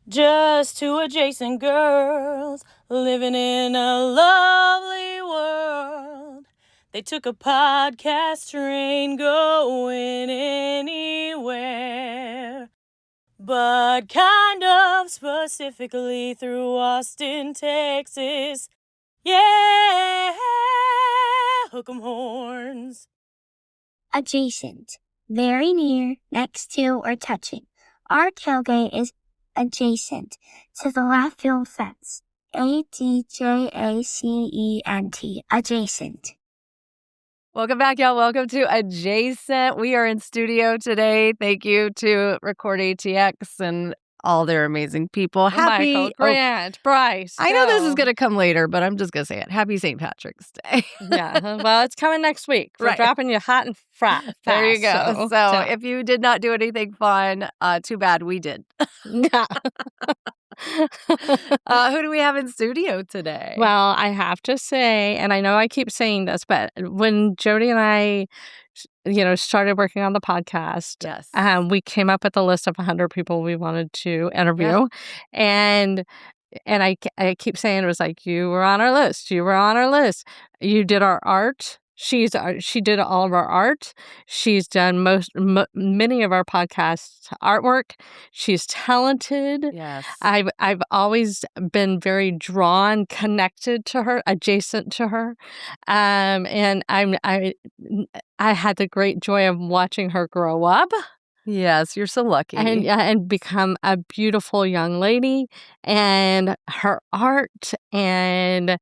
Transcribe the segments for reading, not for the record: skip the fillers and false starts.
Just two adjacent girls living in a lovely world. They took a podcast train going anywhere, but kind of specifically through Austin, Texas. Yeah, hook 'em horns. Adjacent. Very near, next to, or touching. Our tailgate is adjacent to the left field fence. ADJACENT. Adjacent. Welcome back, y'all. Welcome to Adjacent. We are in studio today. Thank you to Record ATX and all their amazing people. Michael, Grant, Bryce. I know this is going to come later, but I'm just going to say it. Happy St. Patrick's Day. Yeah, well, it's coming next week. We're Right. dropping you hot and fast. There you go. So if if you did not do anything fun, too bad we did. yeah. Who do we have in studio today? Well, I have to say, and I know I keep saying this, but when Jody and I, started working on the podcast, Yes. we came up with a list of 100 people we wanted to interview, and I keep saying it was like, you were on our list. You were on our list. You did our art. She did all of our art. She's done many of our podcast artwork. She's talented. Yes. I've always been very drawn, connected to her, adjacent to her, and I had the great joy of watching her grow up. Yes, you're so lucky. And become a beautiful young lady, and her art and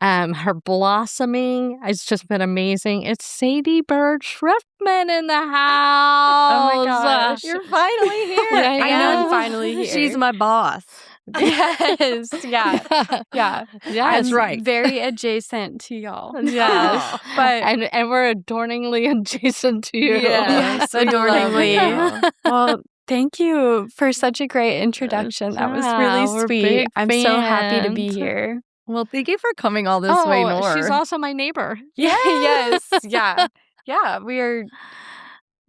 her blossoming has just been amazing. It's Sadie Bird Schriftman in the house. Oh my gosh. You're finally here. Yeah, I know I'm finally here. She's my boss. Yes. Yeah. Yeah. Yes, I'm right. very adjacent to y'all. Yes. But And we're adorningly adjacent to you. yes, we love adorningly. you. Well, thank you for such a great introduction. That was Yeah, really we're sweet. big I'm so happy to be fans. here. Well, thank you for coming all this way north. She's also my neighbor. Yes. Yeah. Yeah. We are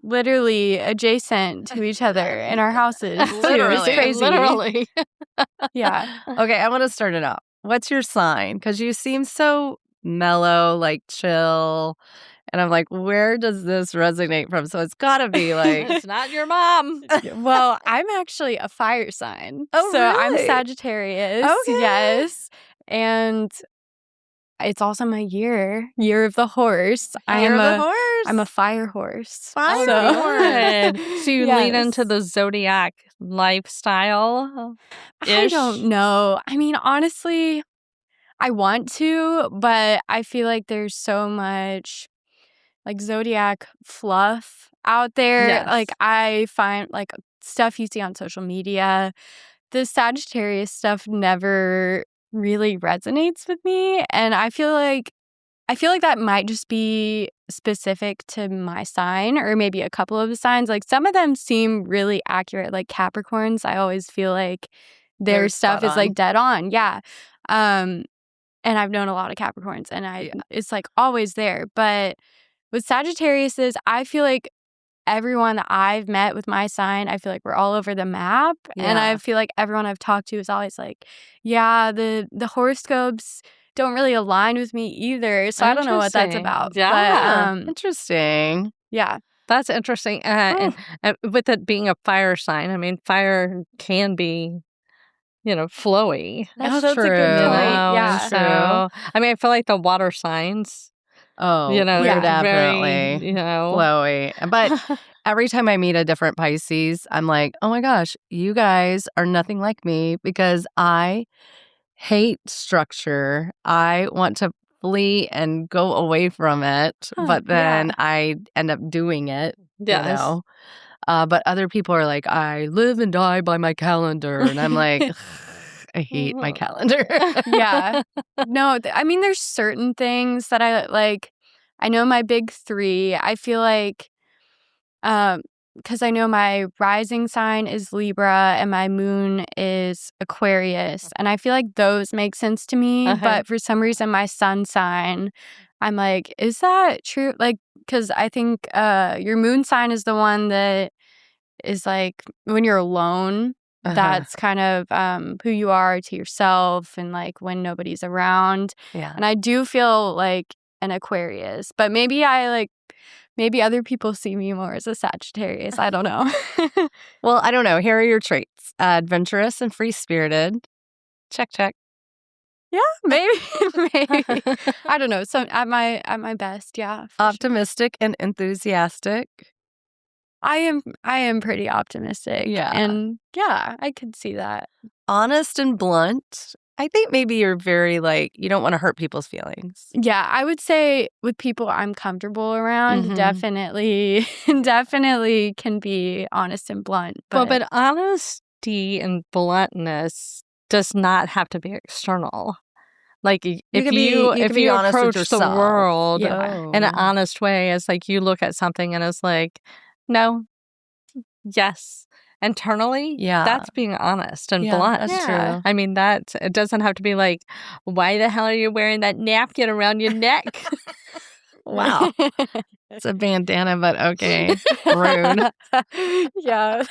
literally adjacent to each other in our houses. too. Literally. It's crazy. Literally. Yeah. Okay, I want to start it out. What's your sign? Because you seem so mellow, like chill. And I'm like, where does this resonate from? So it's got to be like, It's not your mom. Well, I'm actually a fire sign. Oh, so I'm really? Sagittarius. Okay. Yes. And it's also my year of the horse. Year of the horse. I'm a fire horse. Fire So- Good. So you lean Yes. into the zodiac lifestyle. I don't know. I mean, honestly, I want to, but I feel like there's so much like zodiac fluff out there. Yes. Like I find like stuff you see on social media, the Sagittarius stuff never really resonates with me, and I feel like that might just be specific to my sign or maybe a couple of the signs. Like some of them seem really accurate, like Capricorns. I always feel like their They're stuff spot is like on. dead on. Yeah. And I've known a lot of Capricorns, and it's like always there. But with Sagittarius, I feel like everyone that I've met with my sign, I feel like we're all over the map. And Yeah. I feel like everyone I've talked to is always like, yeah, the horoscopes don't really align with me either. So I don't know what that's Interesting. about. Yeah. But Interesting. yeah. That's interesting. And with it being a fire sign, I mean, fire can be, flowy. That's a good true. point. Yeah. So, I mean, I feel like the water signs, Oh, they're you're definitely very, flowy. But every time I meet a different Pisces, I'm like, oh my gosh, you guys are nothing like me because I hate structure. I want to flee and go away from it, but then I end up doing it. Yes. You know? But other people are like, I live and die by my calendar. And I'm like, I hate my calendar. Yeah. No, I mean, there's certain things that I like. I know my big three. I feel like, because I know my rising sign is Libra and my moon is Aquarius. And I feel like those make sense to me. Uh-huh. But for some reason, my sun sign, I'm like, is that true? Like, because I think your moon sign is the one that is like when you're alone. that's kind of who you are to yourself and like when nobody's around. Yeah. And I do feel like an Aquarius, but maybe other people see me more as a Sagittarius. I don't know. Well, I don't know. Here are your traits. Adventurous and free-spirited. Check, check. Yeah, maybe. I don't know. So at my best, yeah. for sure. Optimistic and enthusiastic. I am pretty optimistic. Yeah. And yeah, I could see that. Honest and blunt. I think maybe you're very like, you don't want to hurt people's feelings. Yeah, I would say with people I'm comfortable around, Mhm. definitely can be honest and blunt. But honesty and bluntness does not have to be external. Like if can be- you you can be honest with approach the yourself. world Yeah. in an honest way, it's like you look at something and it's like, no, yes. Internally, Yeah. that's being honest and Yeah, blunt. that's Yeah. true. I mean, it doesn't have to be like, why the hell are you wearing that napkin around your neck? Wow. It's a bandana, but okay. Rude. Yeah.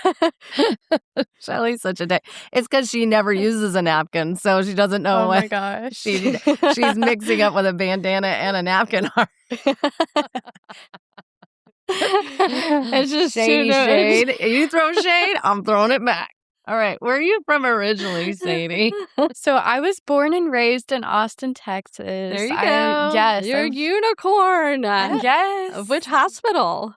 Shelly's such a dick. It's because she never uses a napkin, so she doesn't know Oh my what gosh. she's mixing up with a bandana and a napkin. It's just Shady too shade. You throw shade, I'm throwing it back. All right. Where are you from originally, Sadie? So I was born and raised in Austin, Texas. There you I- go. Yes. You're a I'm- unicorn. yes. Of which hospital?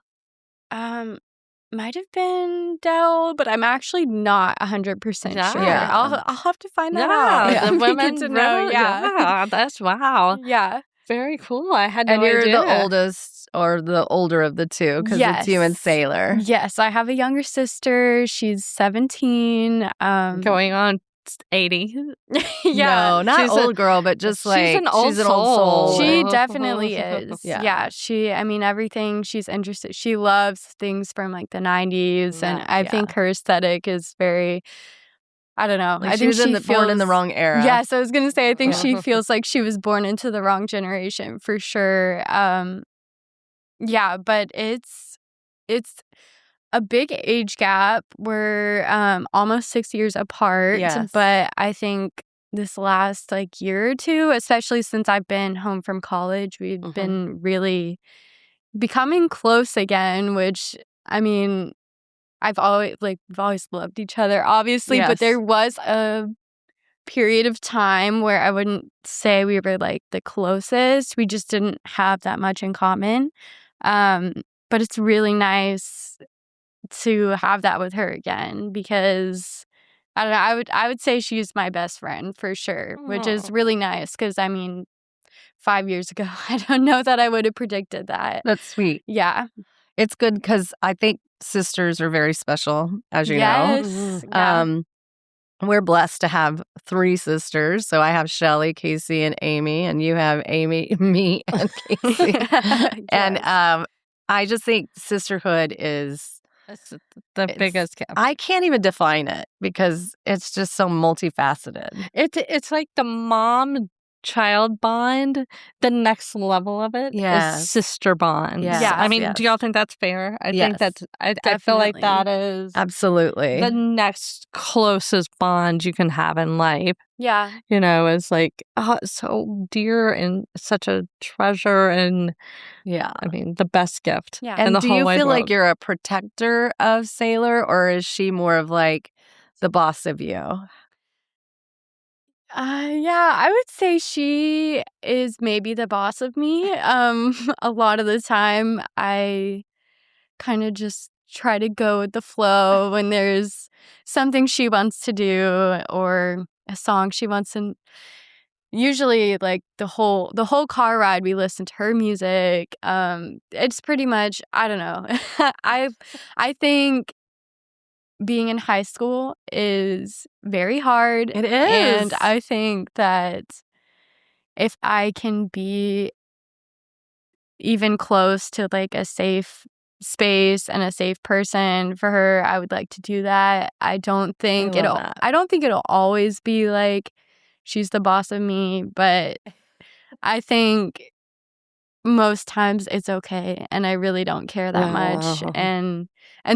Might have been Dell, but I'm actually not 100% sure. Yeah. I'll have to find that out. Yeah, the It'd be good women to know. Yeah. That's wow. Yeah. Very cool. I had no And you're idea. the oldest or the older of the two because it's you and Yes. Sailor. Yes, I have a younger sister. She's 17. Going on 80. Yeah. No, not she's a- old girl, but just she's like an old she's an old soul. soul. She Oh. definitely is. Yeah. I mean, everything she's interested. She loves things from like the 90s. And Yeah, I yeah. think her aesthetic is very, I don't know. Like I she think was born in the feels- wrong era. Yes, I was going to say, I think she feels like she was born into the wrong generation for sure. Yeah, but it's a big age gap. We're almost 6 years apart. Yes. But I think this last like year or two, especially since I've been home from college, we've Mhm. been really becoming close again, which I mean, we've always loved each other, obviously, Yes. but there was a period of time where I wouldn't say we were like the closest. We just didn't have that much in common. But it's really nice to have that with her again because I don't know, I would say she's my best friend for sure, which is really nice because I mean 5 years ago I don't know that I would have predicted that. That's sweet. Yeah. It's good because I think sisters are very special, as you Yes. know. Yeah. We're blessed to have 3 sisters. So I have Shelly, Casey, and Amy, and you have Amy, me, and Casey. And Yes. I just think sisterhood is It's the It's- biggest gap. I can't even define it because it's just so multifaceted. It's like the mom-child bond. The next level of it is Yes. sister bond. Yes, I mean, yes. do y'all think that's fair? I Yes. think that's. I feel like Definitely. that is Absolutely. the next closest bond you can have in life. Yeah. You know, is like it's so dear and such a treasure, and Yeah. I mean, the best gift. Yeah. in And the do whole you wide feel like world. you're a protector of Sailor, or is she more of like the boss of you? Yeah, I would say she is maybe the boss of me. A lot of the time I kind of just try to go with the flow when there's something she wants to do or a song she wants to. Usually, like the whole car ride, we listen to her music. It's pretty much I don't know. I think being in high school is very hard. It is. And I think that if I can be even close to like a safe space and a safe person for her, I would like to do that. I don't think love that. I don't think it'll always be like she's the boss of me, but I think most times it's okay and I really don't care that much. Wow. And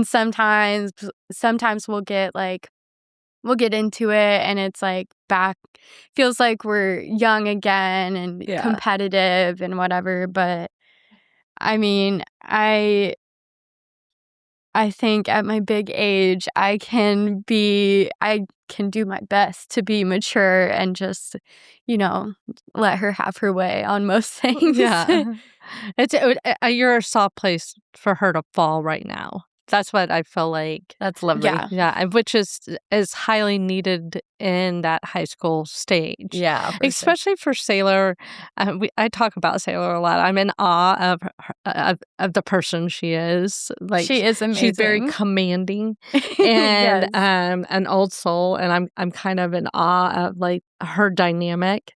sometimes we'll get like we'll get into it and it's like back, feels like we're young again and competitive and whatever. But I mean, I think at my big age, I can do my best to be mature and just, let her have her way on most things. Yeah. You're a soft place for her to fall right now. That's what I feel like. That's lovely. Yeah, and which is highly needed in that high school stage. Yeah, especially for Sailor. I talk about Sailor a lot. I'm in awe of the person she is. Like, she is amazing. She's very commanding and an old soul, and I'm kind of in awe of like her dynamic.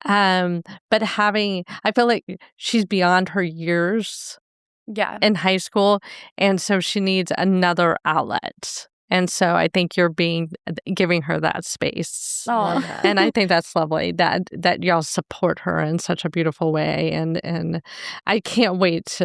But I feel like she's beyond her years. Yeah. In high school, and so she needs another outlet. And so I think you're giving her that space. Oh. And I think that's lovely that y'all support her in such a beautiful way, and I can't wait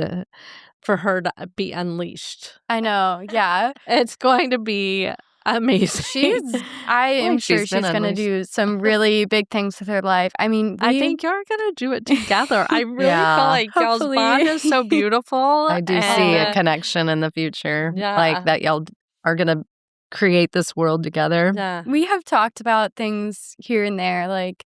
for her to be unleashed. I know. Yeah. It's going to be amazing. I am sure she's going to do some really big things with her life. I mean, I think you're going to do it together. I really feel like y'all's bond is so beautiful. I do see a connection in the future. Yeah. Like that y'all are going to create this world together. Yeah. We have talked about things here and there. Like,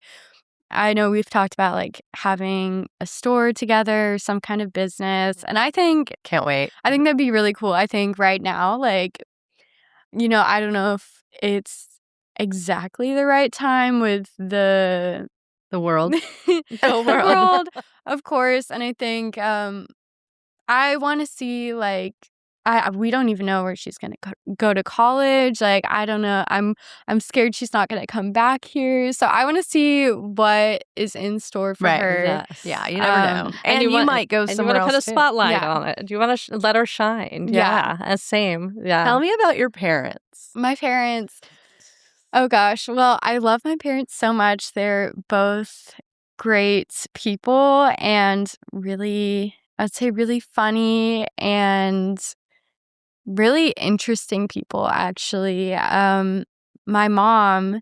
I know we've talked about like having a store together, some kind of business. And I think... Can't wait. I think that'd be really cool. I think right now, like... I don't know if it's exactly the right time with the world. The world, of course. And I think I want to see, like, we don't even know where she's going to go to college. Like, I don't know. I'm scared she's not going to come back here. So I want to see what is in store for her. Yes. Yeah, you never know. And you might go somewhere else. You want to put a spotlight too. on it. You want to let her shine. Yeah. Same. Yeah. Tell me about your parents. My parents. Oh, gosh. Well, I love my parents so much. They're both great people and really, I'd say really funny and really interesting people, actually. My mom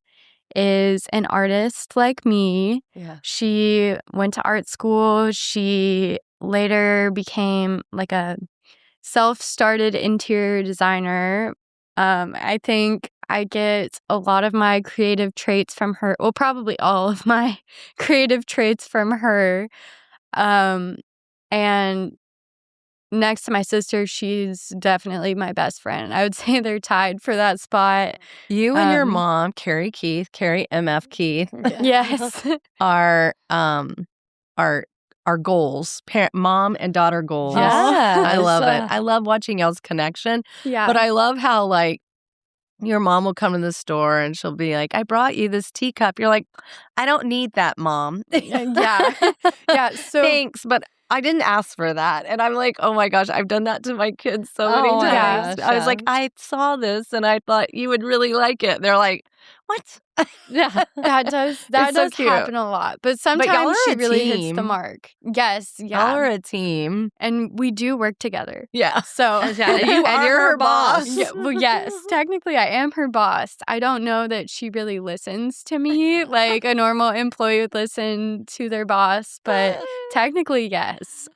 is an artist like me. Yeah. She went to art school. She later became like a self-started interior designer. I think I get a lot of my creative traits from her. Well, probably all of my creative traits from her. And next to my sister, she's definitely my best friend. I would say they're tied for that spot. You and your mom, Carrie MF Keith, Yes. are goals, mom and daughter goals. Yes. I love it. I love watching y'all's connection. Yeah. But I love how, like, your mom will come to the store and she'll be like, I brought you this teacup. You're like, I don't need that, Mom. Yeah. Yeah. So thanks, but I didn't ask for that. And I'm like, oh my gosh, I've done that to my kids so many Oh my times. gosh, I was like, I saw this and I thought you would really like it. They're like, what? Yeah. that does so cute. happen a lot. But y'all sometimes are she a really hits team. the mark. Yes. Y'all Yeah. are a team. And we do work together. Yeah. So Yeah, you And are you're her boss. Yeah, well, yes, technically I am her boss. I don't know that she really listens to me like a normal employee would listen to their boss, but technically yes.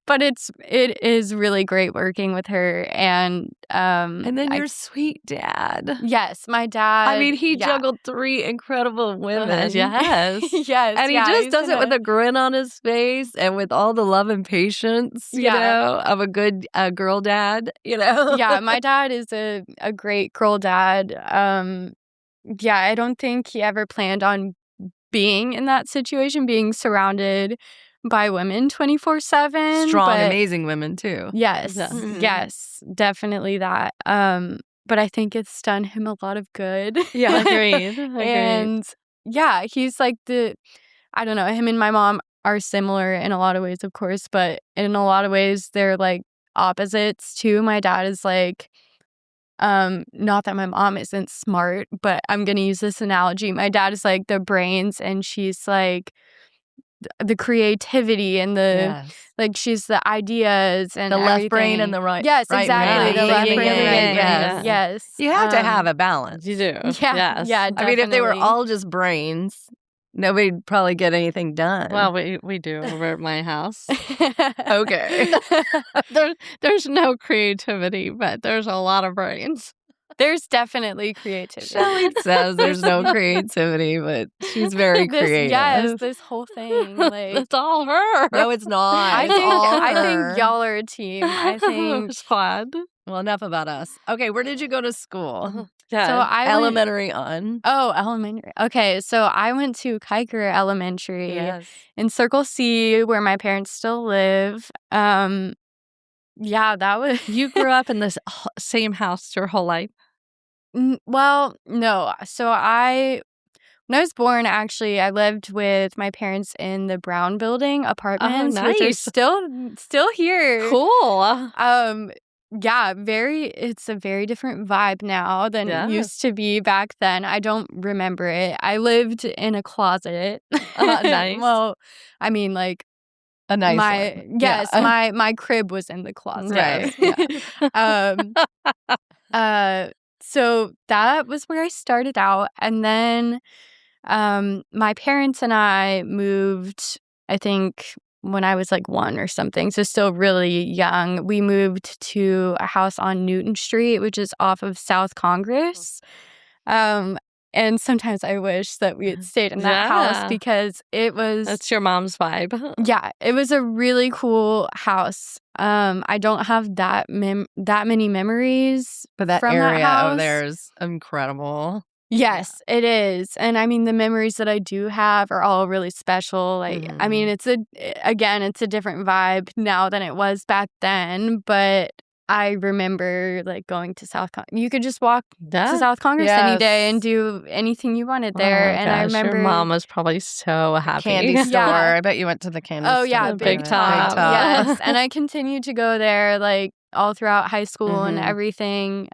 But it is really great working with her, and then your sweet dad. yes, my dad. I mean, he yeah. juggled 3 incredible women. Yes. Yes, And he yeah, just he's does it with gonna- a grin on his face and with all the love and patience, you Yeah. know, of a good girl dad, you know? Yeah, my dad is a great girl dad. Yeah, I don't think he ever planned on being in that situation, being surrounded by women 24/7. Strong, but amazing women, too. Yes, Yeah. Mhm. yes, definitely that. But I think it's done him a lot of good. Yeah. Agreed. And yeah, he's like I don't know, him and my mom are similar in a lot of ways, of course, but in a lot of ways they're like opposites too. My dad is like, not that my mom isn't smart, but I'm gonna use this analogy. My dad is like the brains and she's like the creativity and the Yes. like she's the ideas and The left brain everything. and the right. Yes, right exactly. brain. The left Yin brain and the and right yang, brain. yes. Yes. You have to have a balance. You do. Yeah. Yes. Yeah. I mean, if they were definitely. all just brains, nobody'd probably get anything done. Well, we do over at my house. Okay. There's no creativity, but there's a lot of brains. There's definitely creativity. Shelly says there's no creativity, but she's very creative. Yes, this whole thing. Like, It's all her. No, it's not. I It's think all I her. think y'all are a team. I think Squad. Well, enough about us. Okay, where did you go to school? Yeah. so. I went, Elementary on. Oh, elementary. Okay, so I went to Couri Elementary in Circle C, where my parents still live. Yeah, that was. You grew up in this same house your whole life? Well, no. So when I was born, actually, I lived with my parents in the Brown Building apartments, which are nice. still here. Cool. Yeah, it's a very different vibe now than it used to be back then. I don't remember it. I lived in a closet. Nice. Well, I mean, like A nice my one. yes, Yeah. my crib was in the closet. Right. So that was where I started out, and then my parents and I moved, I think, when I was like 1 or something, so still really young. We moved to a house on Newton Street, which is off of South Congress. And sometimes I wish that we had stayed in that house because it was That's your mom's vibe. yeah, it was a really cool house. I don't have that many memories, But that from area that over house. there is incredible. Yes, it is. And I mean, the memories that I do have are all really special. Like, I mean, it's a different vibe now than it was back then. But I remember like going to you could just walk to South Congress any day and do anything you wanted there. Oh, and I gosh, remember your mom was probably so happy. Candy store. Yeah. I bet you went to the candy Oh store. yeah, The big Big time. Top. Yes, and I continued to go there like all throughout high school and Mhm. everything.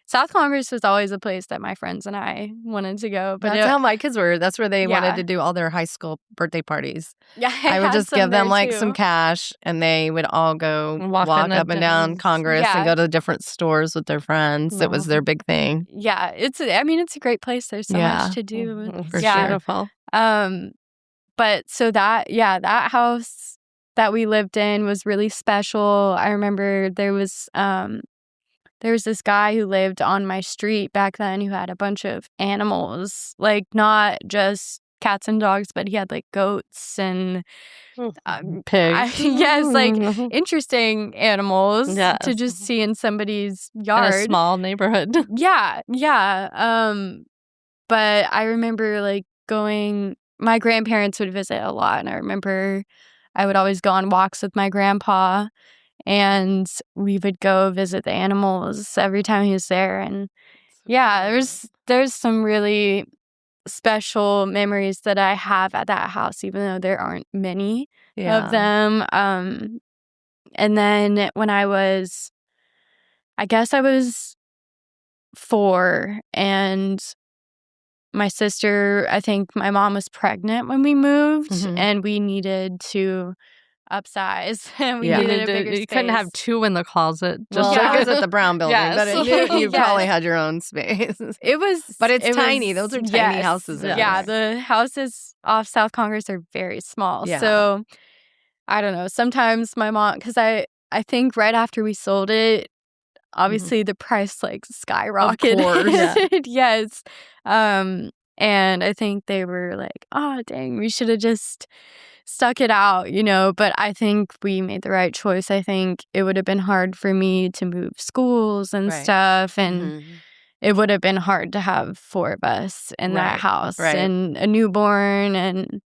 South Congress was always a place that my friends and I wanted to go. But That's how my kids were. That's where they Yeah. wanted to do all their high school birthday parties. yeah, I would had just some give them there, like too. some cash and they would all go Walk walk in up the and down distance. Congress Yeah. and go to different stores with their friends. It was Wow. their big thing. Yeah, it's a great place. There's so Yeah. much to do. For yeah. sure. Beautiful. But so that house that we lived in was really special. I remember there was this guy who lived on my street back then who had a bunch of animals, like not just cats and dogs, but he had like goats and Pigs. yes, like interesting animals Yes. to just see in somebody's In a yard. small neighborhood. Yeah. But I remember like my grandparents would visit a lot, and I remember I would always go on walks with my grandpa, and we would go visit the animals every time he was there. And yeah, there's some really special memories that I have at that house, even though there aren't many of them. And then when I was 4, and my sister, I think my mom was pregnant when we moved, Mhm. and we needed to upsize. And we Yeah. needed a bigger space. You couldn't have 2 in the closet. Well, Just that like was at the Brown building, Yes. but you Yes. probably had your own space. It was, But it's it tiny. was- Those are tiny yes. houses over Yeah, there. the houses off South Congress are very small. Yeah. So I don't know. Sometimes my mom, because I think right after we sold it, obviously the price like skyrocketed. course. Yeah. Yes. And I think they were like, oh, dang, we should have just stuck it out, But I think we made the right choice. I think it would have been hard for me to move schools and Right. stuff. And Mhm. it would have been hard to have 4 of us in that Right, house right. and a newborn and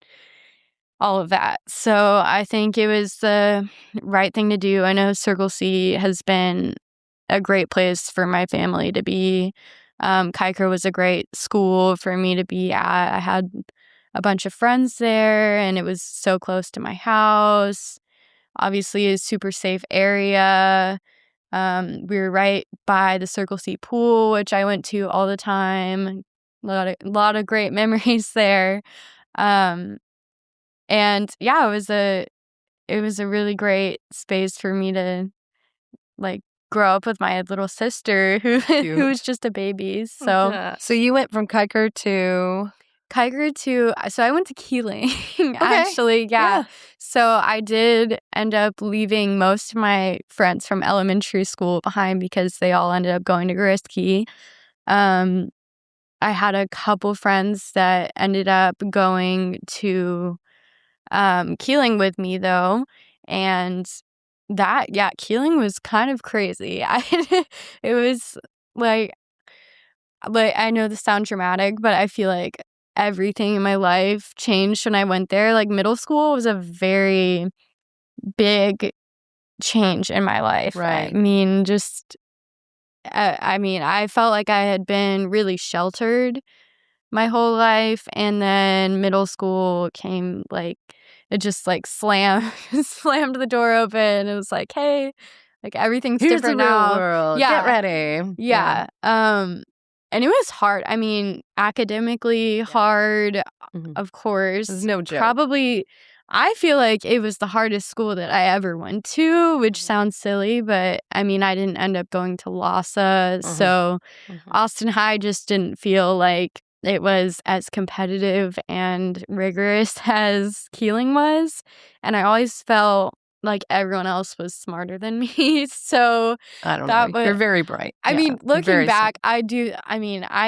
all of that. So I think it was the right thing to do. I know Circle C has been a great place for my family to be. Kuiper was a great school for me to be at. I had a bunch of friends there, and it was so close to my house. Obviously, a super safe area. We were right by the Circle C pool, which I went to all the time. A lot of great memories there. And yeah, it was a really great space for me to like grow up with my little sister who who was just a baby. So So you went from Kuiper to so I went to Keeling actually. Yeah. So I did end up leaving most of my friends from elementary school behind because they all ended up going to Grisky. I had a couple friends that ended up going to Keeling with me though, and Keeling was kind of crazy. It was like I know this sounds dramatic, but I feel like everything in my life changed when I went there. Like middle school was a very big change in my life. Right. I mean, I felt like I had been really sheltered my whole life, and then middle school came like it just like slammed the door open. It was like, hey, like everything's here's the different real now. world. Yeah. Get ready. Yeah. And it was hard. I mean, academically hard, Mhm. of course. It's no joke. Probably, I feel like it was the hardest school that I ever went to, which Mhm. sounds silly, but I mean, I didn't end up going to LASA. So Austin High just didn't feel like it was as competitive and rigorous as Keeling was. And I always felt like everyone else was smarter than me. So I don't that know. You're was, very bright. I Yeah, mean, looking very back, I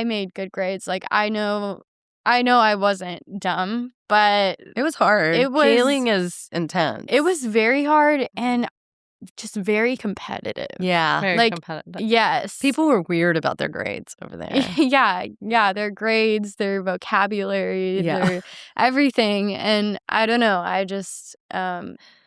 made good grades. Like I know I wasn't dumb, but it was hard. it was- Keeling is intense. it was very hard and just very competitive. Yeah. Very Like, competitive. Yes. People were weird about their grades over there. Yeah, their grades, their vocabulary, Yeah. their everything. And I don't know. I just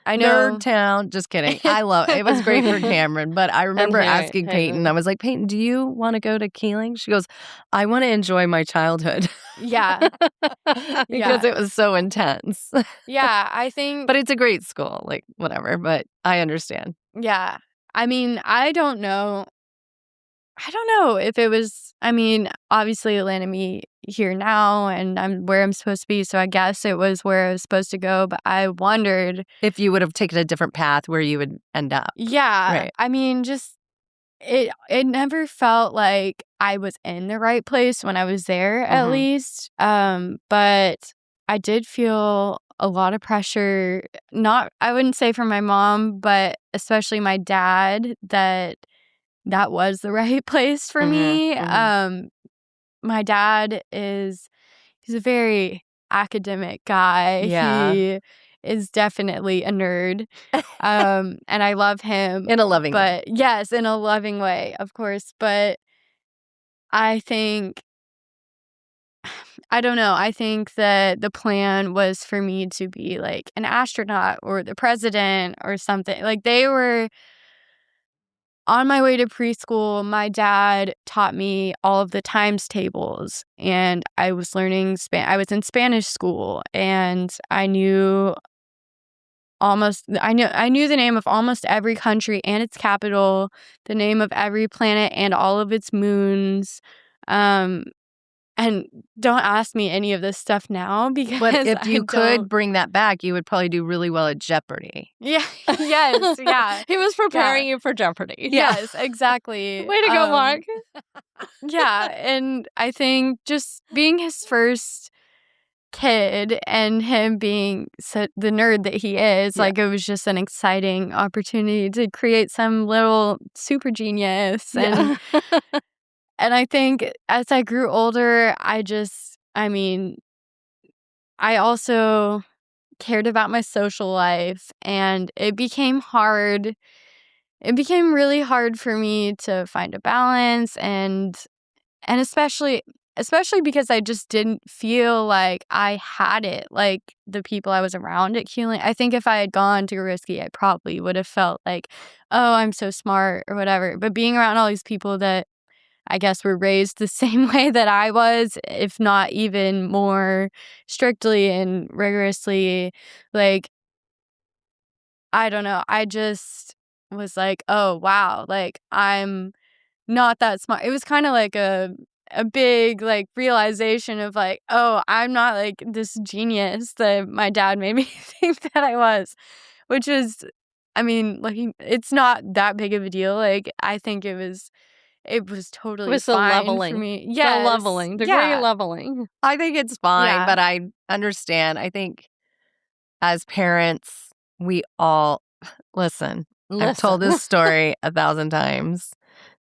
I know Nerd Town. Just kidding. I love it. It was great for Cameron, but I remember here- asking Peyton, I was like, Peyton, do you want to go to Keeling? She goes, I want to enjoy my childhood. Yeah. Because it was so intense. Yeah, I think But it's a great school, like whatever, but I understand. yeah. I mean, I don't know if it was, I mean, obviously it landed me here now and I'm where I'm supposed to be, so I guess it was where I was supposed to go, but I wondered If you would have taken a different path where you would end up. yeah, Right. I mean, just it never felt like I was in the right place when I was there at Mhm. least. But I did feel a lot of pressure, I wouldn't say from my mom, but especially my dad that was the right place for me. My dad he's a very academic guy. Yeah. He is definitely a nerd. And I love him. In a loving way. But yes, in a loving way, of course. But I think, I don't know. I think that the plan was for me to be like an astronaut or the president or something. Like they were on my way to preschool. My dad taught me all of the times tables, and I was learning I was in Spanish school, and I knew the name of almost every country and its capital, the name of every planet and all of its moons. And don't ask me any of this stuff now because But if I you could don't- bring that back, you would probably do really well at Jeopardy. Yeah. Yes. Yeah. He was preparing you for Jeopardy. Yes, exactly. Way to go, Mark. Yeah, and I think just being his first kid and him being the nerd that he is, like it was just an exciting opportunity to create some little super genius. And and I think as I grew older, I also cared about my social life, and it became hard. It became really hard for me to find a balance, and especially because I just didn't feel like I had it like the people I was around at Keeling. I think if I had gone to Risky, I probably would have felt like, oh, I'm so smart or whatever. But being around all these people that I guess were raised the same way that I was, if not even more strictly and rigorously, like, I don't know. I just was like, oh, wow, like I'm not that smart. It was kind of like a big like realization of like, oh, I'm not like this genius that my dad made me think that I was, which is, I mean, like it's not that big of a deal. Like I think it was totally It was the fine leveling. for me. The Yes. leveling. The Yeah. great leveling. I think it's fine, Yeah. but I understand. I think as parents, we all listen. I've told this story 1,000 times.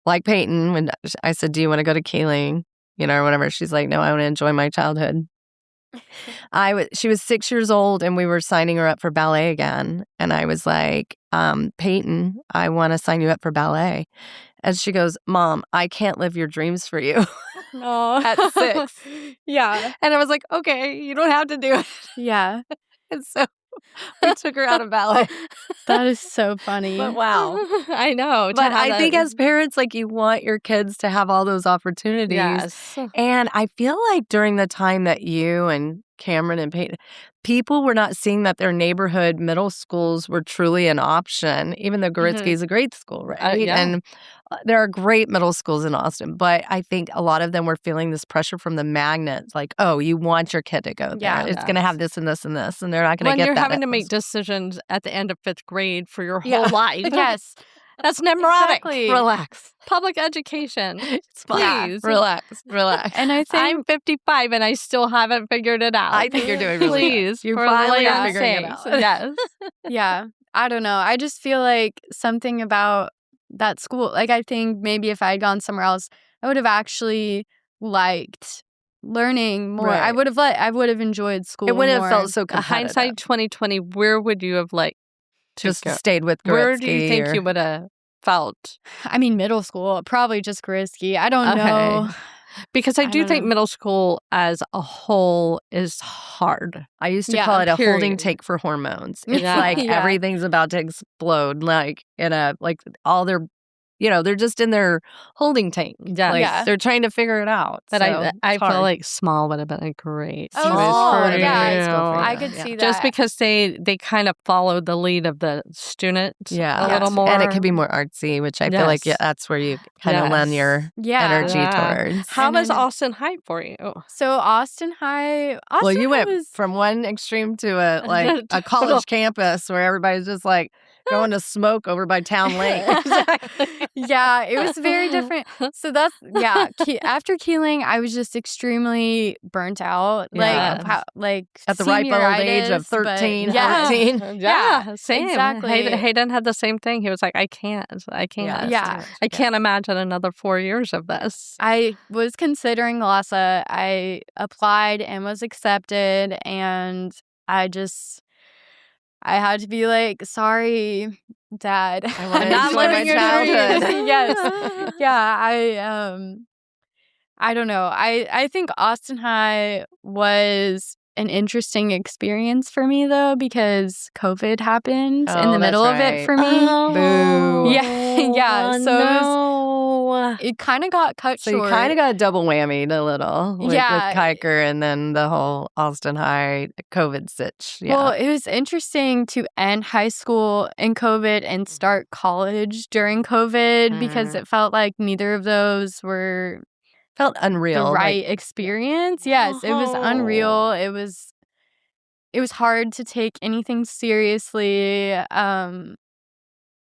Like Peyton, when I said, "Do you want to go to Keeling?" Or whatever. She's like, "No, I want to enjoy my childhood." She was 6 years old, and we were signing her up for ballet again. And I was like, "Peyton, I want to sign you up for ballet." And she goes, "Mom, I can't live your dreams for you." No. At 6. Yeah. And I was like, "Okay, you don't have to do it." Yeah. And so we took her out of ballet. That is so funny. But wow. I know. But I think as parents, like, you want your kids to have all those opportunities. Yes. And I feel like during the time that you and Cameron and Peyton, people were not seeing that their neighborhood middle schools were truly an option, even though Goritsky is a great school, right? Yeah. And there are great middle schools in Austin, but I think a lot of them were feeling this pressure from the magnets, like, oh, you want your kid to go there. Yeah. It's going to have this and this and this, and they're not going to When get you're that. having to make decisions at the end of 5th grade for your Yeah. whole life. Yes. That's neurotic. Exactly. Relax. Public education. It's fine. Please. Relax. And I think I'm 55 and I still haven't figured it out. I think you're doing really Please, good. You're for the finally Lord's figuring it sakes. out. Yes. yeah, I don't know. I just feel like something about that school, like I think maybe if I had gone somewhere else, I would have actually liked learning more. Right. I would have enjoyed school. It wouldn't have more. felt so competitive. Hindsight 2020, where would you have liked to Just go? stayed with Goritsky. Where do you think you would have felt? I mean, middle school, probably just Couri. I don't know. Because I I do don't think know. middle school as a whole is hard. I used to Yeah, call it a holding period. tank for hormones. It's Yeah. like Yeah. everything's about to explode, like all their, they're just in their holding tank. Yes. Like, Yeah. they're trying to figure it out. But So I it's hard. feel like small would have been a great Oh, choice Small for would have been a great you. school for you. I could Yeah. see that. Just because they kind of followed the lead of the student Yeah. a little more. And it could be more artsy, which I feel like Yes. that's where you kind of lend your Yeah. energy Yeah. towards. How And was then- Austin High for you? So Austin High. Well, you went was, from one extreme to a college campus where everybody's just like going to smoke over by Town Lake. yeah, it was very different. So that's after Keeling, I was just extremely burnt out. Yeah. Like At the ripe old age of senioritis, but 13, yeah. 14. Yeah, same. exactly. Hayden had the same thing. He was like, I can't. Yeah. I can't imagine another 4 years of this. I was considering LASA. I applied and was accepted, and I had to be like, sorry, Dad. I wanna I'm not enjoy my living your childhood. dreams. Yes. Yeah, I don't know. I think Austin High was an interesting experience for me though, because COVID happened in the Oh, middle of that's it for me. Boo. Yeah. So it kind of got cut So short. you kind of got double whammied a little with Yeah. Kiker and then the whole Austin High COVID sitch. Yeah. Well, it was interesting to end high school in COVID and start college during COVID because it felt like neither of those were Felt unreal. the like- right experience. Yes, it was unreal. It was hard to take anything seriously,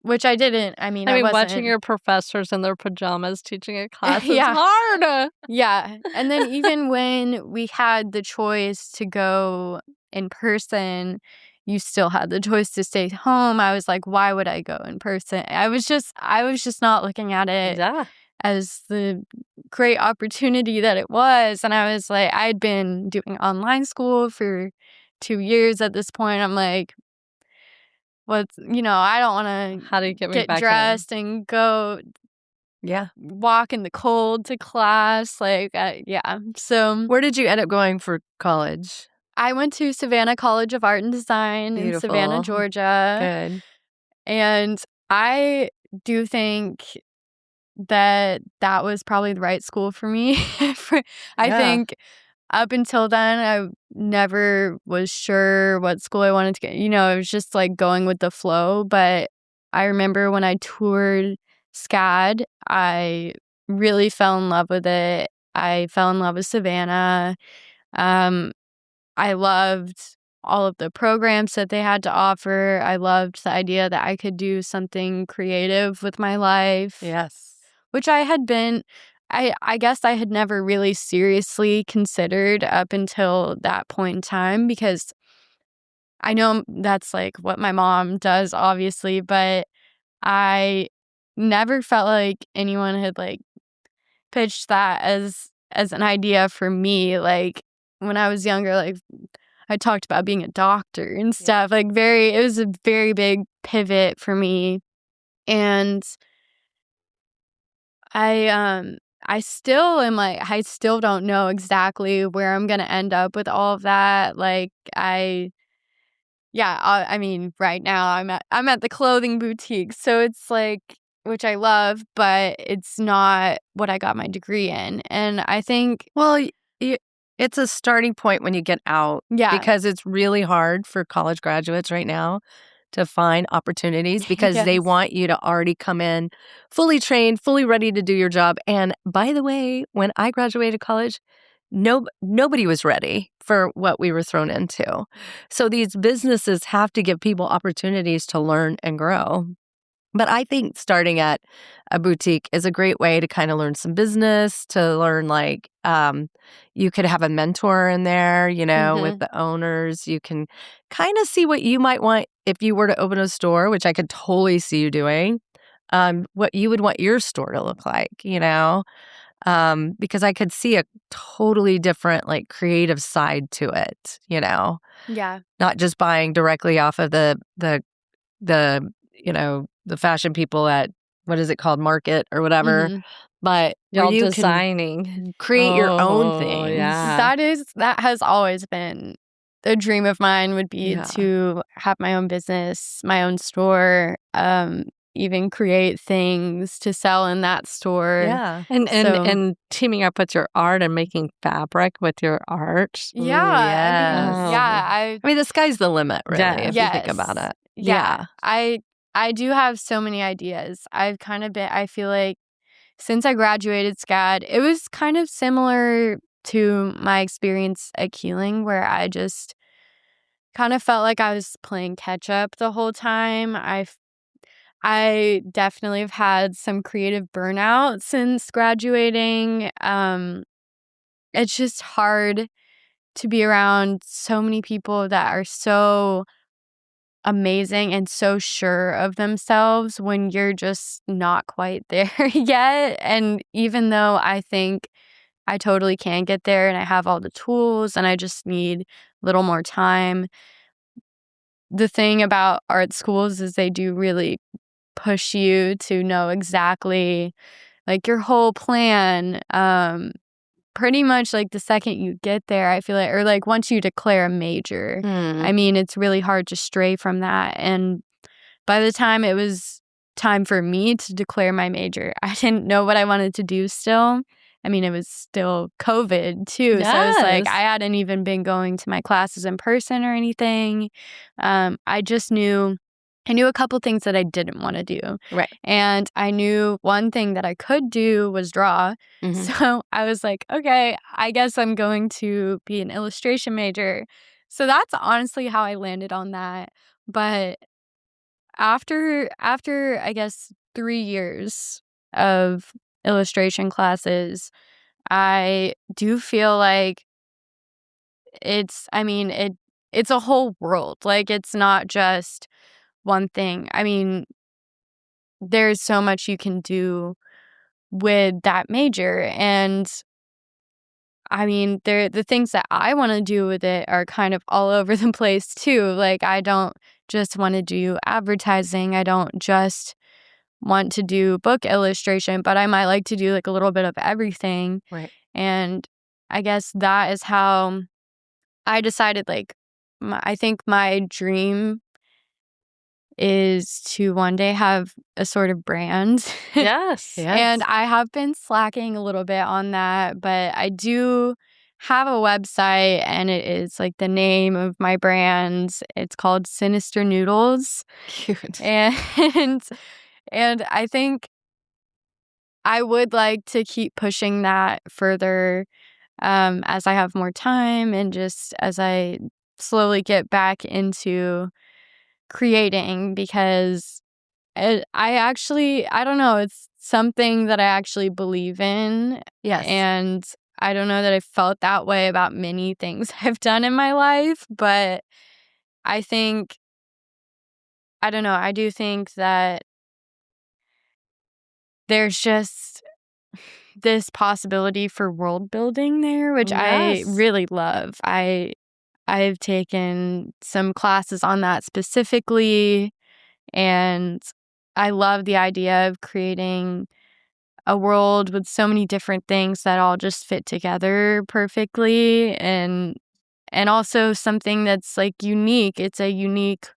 which I didn't. I mean, I wasn't. watching your professors in their pajamas teaching a class is Yeah. hard. Yeah. And then even when we had the choice to go in person, you still had the choice to stay home. I was like, why would I go in person? I was just not looking at it Yeah. as the great opportunity that it was. And I was like, I'd been doing online school for 2 years at this point. I'm like, I don't want How do you to get me get back dressed and go Yeah. walk in the cold to class. So Where did you end up going for college? I went to Savannah College of Art and Design in Savannah, Beautiful. Georgia. Good. And I do think that was probably the right school for me. I Yeah. think up until then, I never was sure what school I wanted to get. It was just like going with the flow. But I remember when I toured SCAD, I really fell in love with it. I fell in love with Savannah. I loved all of the programs that they had to offer. I loved the idea that I could do something creative with my life. Yes. Which I had been, I guess I had never really seriously considered up until that point in time, because I know that's like what my mom does, obviously, but I never felt like anyone had like pitched that as an idea for me. Like when I was younger, like I talked about being a doctor and stuff. Like it was a very big pivot for me. And I still am like, I still don't know exactly where I'm gonna end up with all of that. Like I mean, right now I'm at the clothing boutique, so it's like, which I love, but it's not what I got my degree in. And I think, Well, it's a starting point when you get out. Yeah. Because it's really hard for college graduates right now to find opportunities because they Yes. want you to already come in fully trained, fully ready to do your job. And by the way, when I graduated college, nobody was ready for what we were thrown into. So these businesses have to give people opportunities to learn and grow. But I think starting at a boutique is a great way to kind of learn some business, to learn like you could have a mentor in there, you know, with the owners. You can kind of see what you might want if you were to open a store, which I could totally see you doing, what you would want your store to look like, you know, because I could see a totally different like creative side to it, you know, Yeah. not just buying directly off of the you know, the fashion people at, what is it called, market or whatever, but where Y'all you designing. can create your own things. Yeah. That has always been a dream of mine, would be Yeah. to have my own business, my own store, even create things to sell in that store. Yeah. And teaming up with your art and making fabric with your art. Ooh, Yeah. I yes. mean, yeah. I mean, the sky's the limit, really, Yeah. if you think Yes. about it. Yeah. I do have so many ideas. I've kind of been, I feel like since I graduated SCAD, it was kind of similar to my experience at Keeling, where I just kind of felt like I was playing catch up the whole time. I definitely have had some creative burnout since graduating. It's just hard to be around so many people that are so amazing and so sure of themselves when you're just not quite there yet. And even though I think I totally can get there and I have all the tools and I just need a little more time, the thing about art schools is they do really push you to know exactly like your whole plan. Pretty much like the second you get there, I feel like, or like once you declare a major, I mean, it's really hard to stray from that. And by the time it was time for me to declare my major, I didn't know what I wanted to do still. I mean, it was still COVID too. So it's like Yes. I hadn't even been going to my classes in person or anything. I just knew a couple things that I didn't want to do. Right. And I knew one thing that I could do was draw. So I was like, okay, I guess I'm going to be an illustration major. So that's honestly how I landed on that. But after I guess 3 years of illustration classes, I do feel like it's a whole world. Like it's not just one thing. I mean, there's so much you can do with that major. And I mean, the things that I want to do with it are kind of all over the place too. Like I don't just want to do advertising. I don't just want to do book illustration, but I might like to do like a little bit of everything. Right. And I guess that is how I decided, like, I think my dream is to one day have a sort of brand. Yes. And I have been slacking a little bit on that, but I do have a website, and it is like the name of my brand. It's called Sinister Noodles. Cute. And I think I would like to keep pushing that further as I have more time and just as I slowly get back into creating, because I don't know, it's something that I actually believe in. Yes. And I don't know that I felt that way about many things I've done in my life, but I think, I don't know, I do think that there's just this possibility for world building there, which I Yes. really love. I've taken some classes on that specifically, and I love the idea of creating a world with so many different things that all just fit together perfectly, and also something that's like unique. It's a unique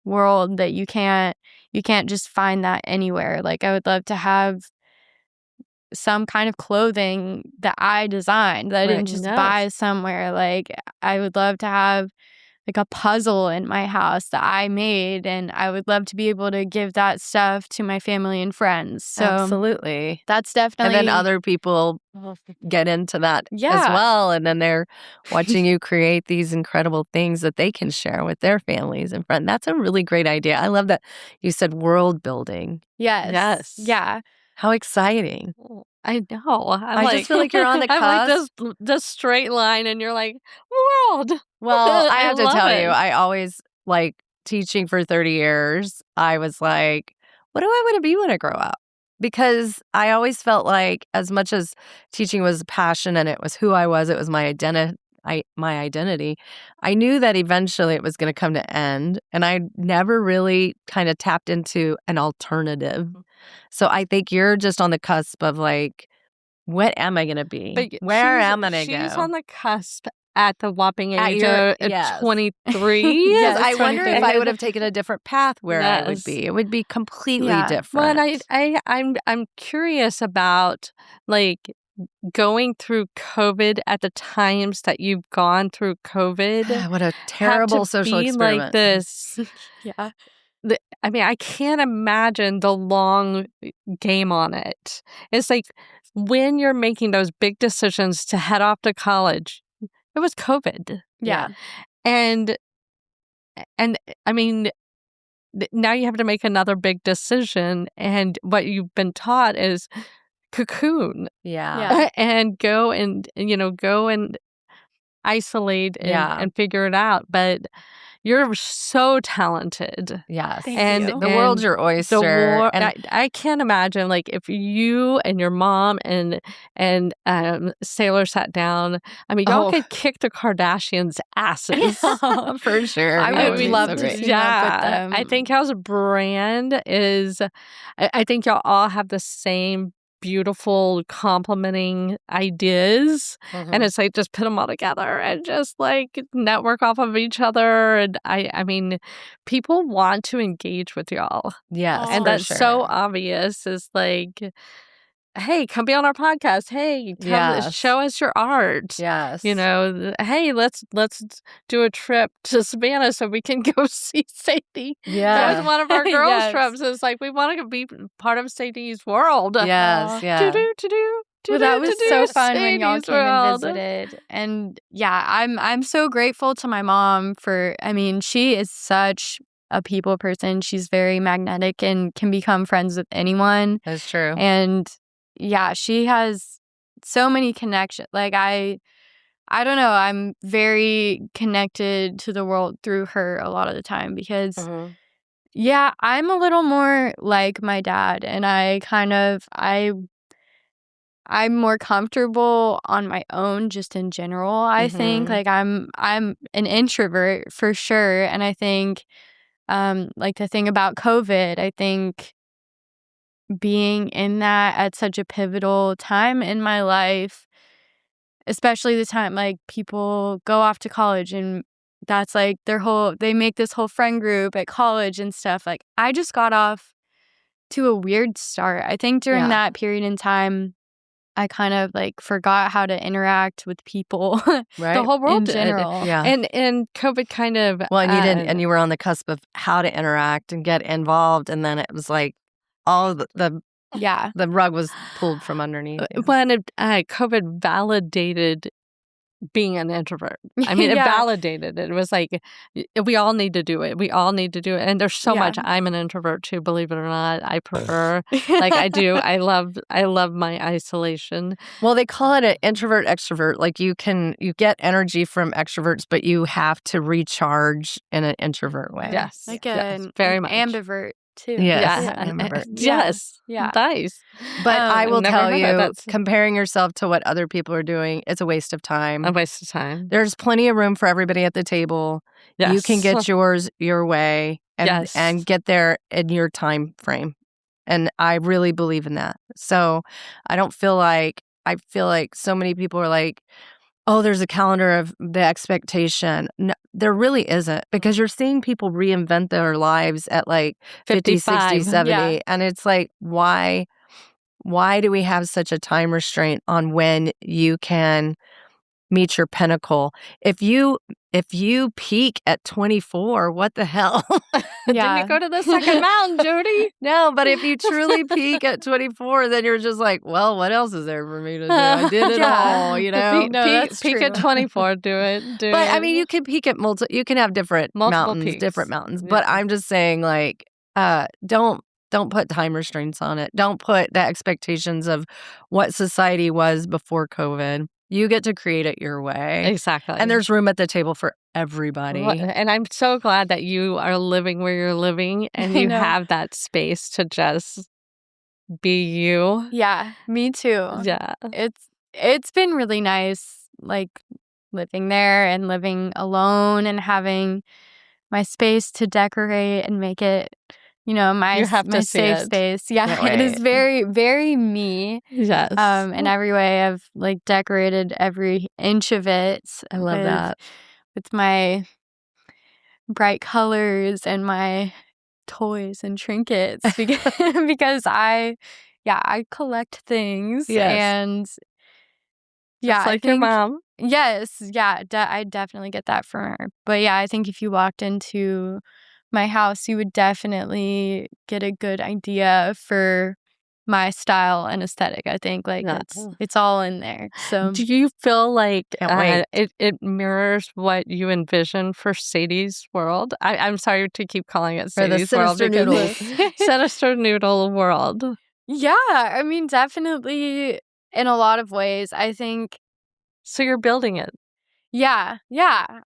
world that you can't just find that anywhere. Like, I would love to have some kind of clothing that I designed that I didn't just buy somewhere. Like, I would love to have like a puzzle in my house that I made, and I would love to be able to give that stuff to my family and friends. So Absolutely. that's definitely. And then other people get into that as well. And then they're watching you create these incredible things that they can share with their families and friends. That's a really great idea. I love that you said world building. Yes. Yeah. How exciting. I know. I just feel like you're on the cusp. I'm like this straight line, and you're like, world. Well, I have to tell it. you, I always, like, teaching for 30 years, I was like, what do I want to be when I grow up? Because I always felt like, as much as teaching was a passion and it was who I was, it was my identity. I knew that eventually it was going to come to end, and I never really kind of tapped into an alternative. So I think you're just on the cusp of, like, what am I going to be? But Where am I going to go? She's on the cusp at the whopping age of yes. 23. Yes, I wonder if I would have taken a different path where I would be. It would be completely different. Well, and I'm curious about, like, going through COVID at the times that you've gone through COVID. What a terrible social experiment. Like this. Yeah. I mean, I can't imagine the long game on it. It's like when you're making those big decisions to head off to college, it was COVID. Yeah. And I mean, now you have to make another big decision, and what you've been taught is cocoon. Yeah. And go and isolate and figure it out. But you're so talented. Yes. Thank you. The world's your oyster. I can't imagine, like, if you and your mom and Sailor sat down. I mean, y'all could kick the Kardashians' asses. For sure. I would love to team up with them. I think y'all's brand is, I think y'all all have the same beautiful complementing ideas, and it's like, just put them all together and just, like, network off of each other. And I mean, people want to engage with y'all. Yes, and that's so obvious. Is like, hey, come be on our podcast. Hey, show us your art. Yes. Hey, let's do a trip to Savannah so we can go see Sadie. Yeah. That was one of our girls' trips. It's like, we want to be part of Sadie's world. Yes, yeah. Well, that was so fun when y'all came and visited. And I'm so grateful to my mom for, I mean, she is such a people person. She's very magnetic and can become friends with anyone. That's true. And she has so many connections. Like, I don't know, I'm very connected to the world through her a lot of the time because, I'm a little more like my dad, and I'm more comfortable on my own just in general, I think. Like, I'm an introvert for sure, and I think, like, the thing about COVID, I think being in that at such a pivotal time in my life, especially the time, like, people go off to college and that's like they make this whole friend group at college and stuff. Like, I just got off to a weird start. I think during that period in time, I kind of, like, forgot how to interact with people. Right. The whole world in did. general. Yeah. And COVID kind of Well, and you were on the cusp of how to interact and get involved, and then it was like all the Yeah. The rug was pulled from underneath you. When COVID validated being an introvert. I mean, it Yeah. validated it. It was like, we all need to do it. We all need to do it. And there's so Yeah. much. I'm an introvert too, believe it or not. I prefer, like I do. I love my isolation. Well, they call it an introvert extrovert. Like you get energy from extroverts, but you have to recharge in an introvert way. Yes. Like yes, very an much. ambivert too. Yes. Yeah. ambivert. Yes. Yeah. Nice. But I will never tell heard that. you, That's comparing yourself to what other people are doing, it's a waste of time. a waste of time. There's plenty of room for everybody at the table. Yes. You can get yours your way Yes. and get there in your time frame. And I really believe in that. So I feel like so many people are like, oh, there's a calendar of the expectation. No, there really isn't, because you're seeing people reinvent their lives at like 50, 60, 55. 70. Yeah. And it's like, why do we have such a time restraint on when you can meet your pinnacle? If you peak at 24, what the hell? Yeah. Didn't you go to the second mountain, Jody? No, but if you truly peak at 24, then you're just like, well, what else is there for me to do? I did it Yeah. all, you know? No, that's peak at true. 24. Do it. Do But it. I mean, you can peak at you can have different Multiple mountains, peaks. different mountains. But Yeah. I'm just saying, like, don't put time restraints on it. Don't put the expectations of what society was before COVID. You get to create it your way. Exactly. And there's room at the table for everybody. And I'm so glad that you are living where you're living and I you know. have that space to just be you. Yeah, me too. Yeah. It's been really nice, like living there and living alone and having my space to decorate and make it, my You have to my see safe it. space. Yeah, Can't it is wait. very, very me. Yes. In every way. I've like decorated every inch of it. I love that. with my bright colors and my toys and trinkets because I collect things. Yes. And yeah, Just like I your think, mom. yes, yeah, I definitely get that from her. But yeah, I think if you walked into my house, you would definitely get a good idea for my style and aesthetic. I think like Yeah. it's all in there. So Do you feel like Can't wait. it mirrors what you envision for Sadie's world? I'm sorry to keep calling it For the Sadie's world Sinister because Noodles. Sinister Noodle world. yeah, I mean definitely in a lot of ways. I think So you're building it. yeah,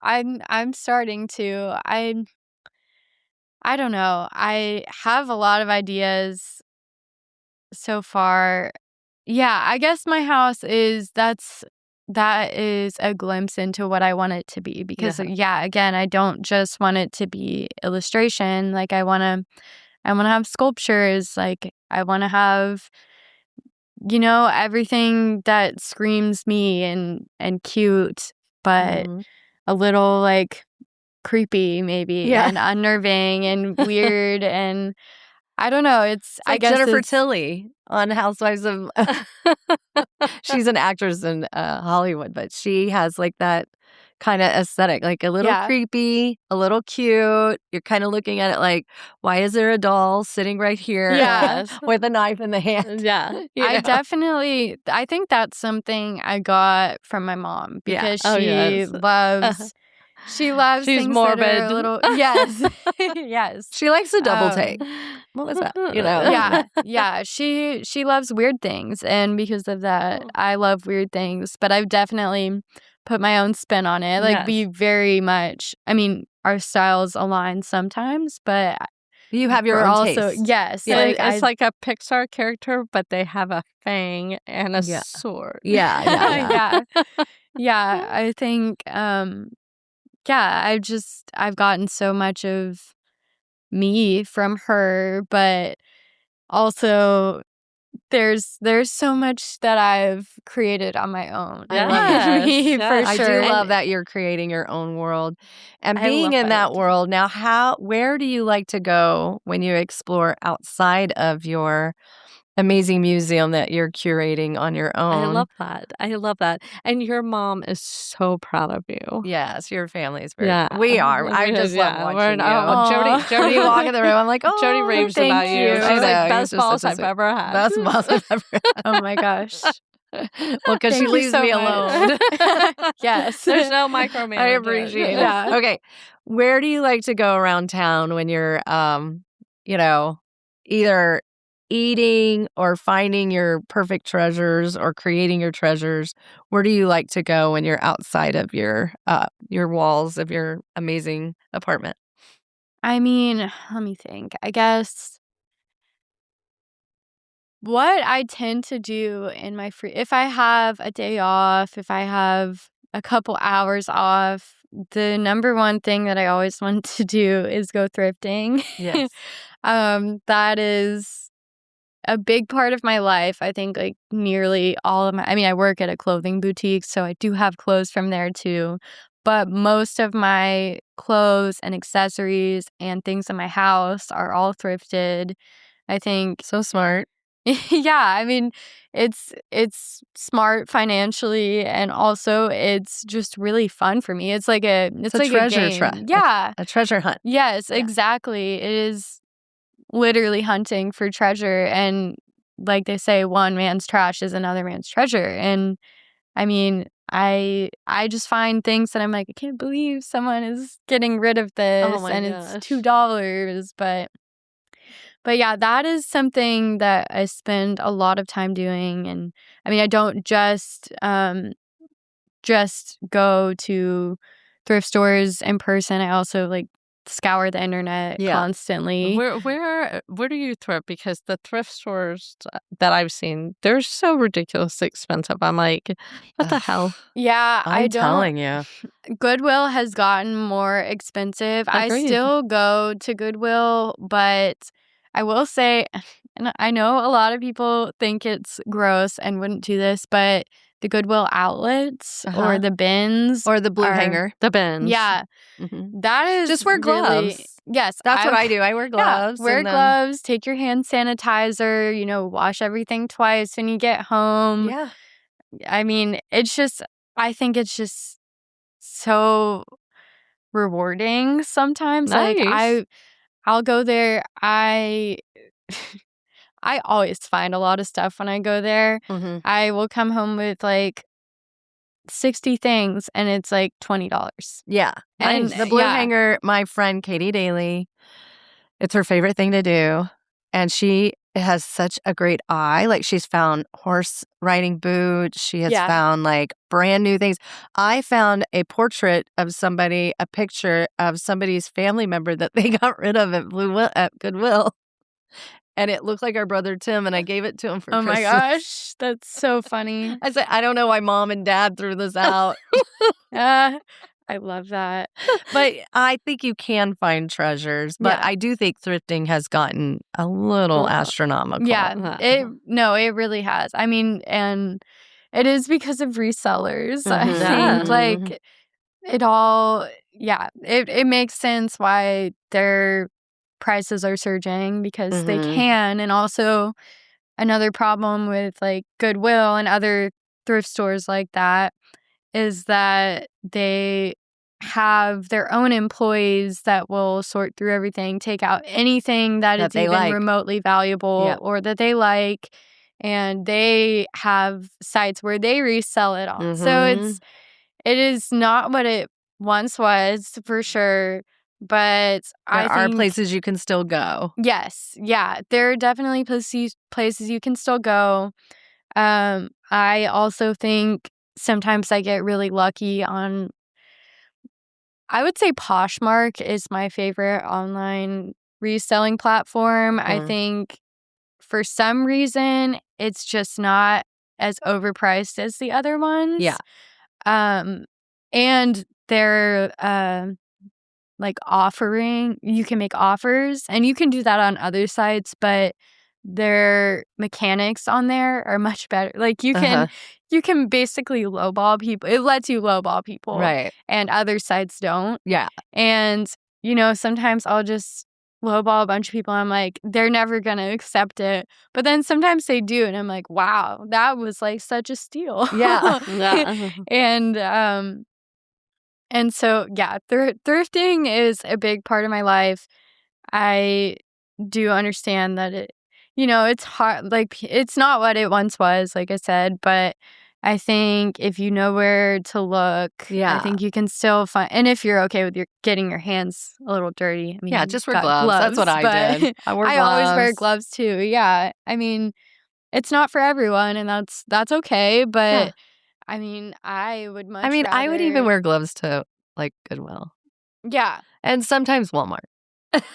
I'm starting to. I don't know. I have a lot of ideas so far. Yeah, I guess my house that is a glimpse into what I want it to be because again, I don't just want it to be illustration. Like I want to have sculptures, like I want to have everything that screams me and cute, but Mhm. a little like creepy maybe Yeah. and unnerving and weird and I don't know. It's I Like guess Jennifer it's, Tilly on Housewives of. She's an actress in Hollywood, but she has like that kind of aesthetic, like a little Yeah. creepy, a little cute. You're kind of looking at it like, why is there a doll sitting right here Yeah. with a knife in the hand? Yeah. You I know? definitely I think that's something I got from my mom Yeah. because Oh, she yes. loves she loves She's things that are a morbid. little yes. Yes. She likes a double Um, take. What was that? You know? Yeah. She loves weird things and because of that I love weird things, but I've definitely put my own spin on it. Like we very much I mean, our styles align sometimes, but You have your we're own also taste. yes. Yeah, Like it's like a Pixar character, but they have a fang and a Yeah. sword. Yeah. Yeah, I think I've gotten so much of me from her, but also there's so much that I've created on my own. I love Yes, me yes. for I sure. do love that you're creating your own world and I being love in that it. world. Now, where do you like to go when you explore outside of your amazing museum that you're curating on your own. I love that. I love that. And your mom is so proud of you. Yes, your family is very. Yeah. We are. I just love watching you. Jody walk in the room. I'm like, oh, Jody raves thank about you. you. She's I know, like, you're best just balls such a I've sweet- ever had. Best balls I've ever had. Oh my gosh. Well, because she Thank you leaves so me much. alone. Yes. There's no micromanaging. I appreciate it. Yeah. Okay. Where do you like to go around town when you're, either eating or finding your perfect treasures or creating your treasures? Where do you like to go when you're outside of your walls of your amazing apartment? I mean, let me think. I guess what I tend to do in my if I have a day off, if I have a couple hours off, the number one thing that I always want to do is go thrifting. Yes. That is a big part of my life. I think like nearly all of I work at a clothing boutique, so I do have clothes from there too. But most of my clothes and accessories and things in my house are all thrifted. I think So smart. yeah, it's smart financially, and also it's just really fun for me. It's like a treasure game. hunt. Yeah. A treasure hunt. Yes, Yeah. exactly. It is literally hunting for treasure, and like they say, one man's trash is another man's treasure. And I just find things that I'm like, I can't believe someone is getting rid of this, Oh my and gosh. it's $2. But yeah, that is something that I spend a lot of time doing. And I don't just go to thrift stores in person. I also like scour the internet constantly. Where do you thrift? Because the thrift stores that I've seen, they're so ridiculously expensive. I'm like, what the hell? Yeah, I'm telling you. Goodwill has gotten more expensive. I Agreed. still go to Goodwill, but I will say, and I know a lot of people think it's gross and wouldn't do this, but the Goodwill outlets or the bins Or the blue hanger. The bins. Yeah, Mhm. that is Just wear gloves. Yes, That's what I do. I wear gloves. Wear and then- gloves. Take your hand sanitizer. Wash everything twice when you get home. Yeah. I think it's just so rewarding sometimes. Nice. Like I'll go there. I always find a lot of stuff when I go there. Mhm. I will come home with like 60 things, and it's like $20. Yeah. And the blue yeah. hanger, my friend Katie Daly, it's her favorite thing to do. And she has such a great eye. Like she's found horse riding boots. She has found like brand new things. I found a portrait of somebody, a picture of somebody's family member that they got rid of at Goodwill. And it looked like our brother Tim, and I gave it to him for Oh Christmas. my gosh, that's so funny. I said, I don't know why mom and dad threw this out. I love that. But I think you can find treasures. But Yeah. I do think thrifting has gotten a little astronomical. Yeah, it really has. And it is because of resellers. I Mhm. think Yeah. like it all. Yeah, it makes sense why their prices are surging because they Mhm. can. And also another problem with like Goodwill and other thrift stores like that is that they have their own employees that will sort through everything, take out anything that is they even like. remotely valuable Yep. or that they like, and they have sites where they resell it all. So it is not what it once was for sure, but There I are think places you can still go. yes, yeah, there are definitely places you can still go. I also think sometimes I get really lucky on, I would say Poshmark is my favorite online reselling platform. I think for some reason it's just not as overpriced as the other ones. Yeah. And they're like offering, you can make offers, and you can do that on other sites, but their mechanics on there are much better. Like you can basically lowball people. It lets you lowball people. Right. And other sites don't. Yeah. And sometimes I'll just lowball a bunch of people. I'm like, they're never going to accept it. But then sometimes they do. And I'm like, wow, that was like such a steal. Yeah. Yeah. And so, yeah, thrifting is a big part of my life. I do understand that it's hard. Like, it's not what it once was, like I said, but I think if you know where to look, I think you can still find. And if you're okay with getting your hands a little dirty, I mean, Yeah, just wear gloves. That's what I but did. I wore I always wear gloves. gloves too. Yeah, I mean, it's not for everyone, and that's okay. But I mean, I would much. I would even wear gloves to like Goodwill. Yeah, and sometimes Walmart.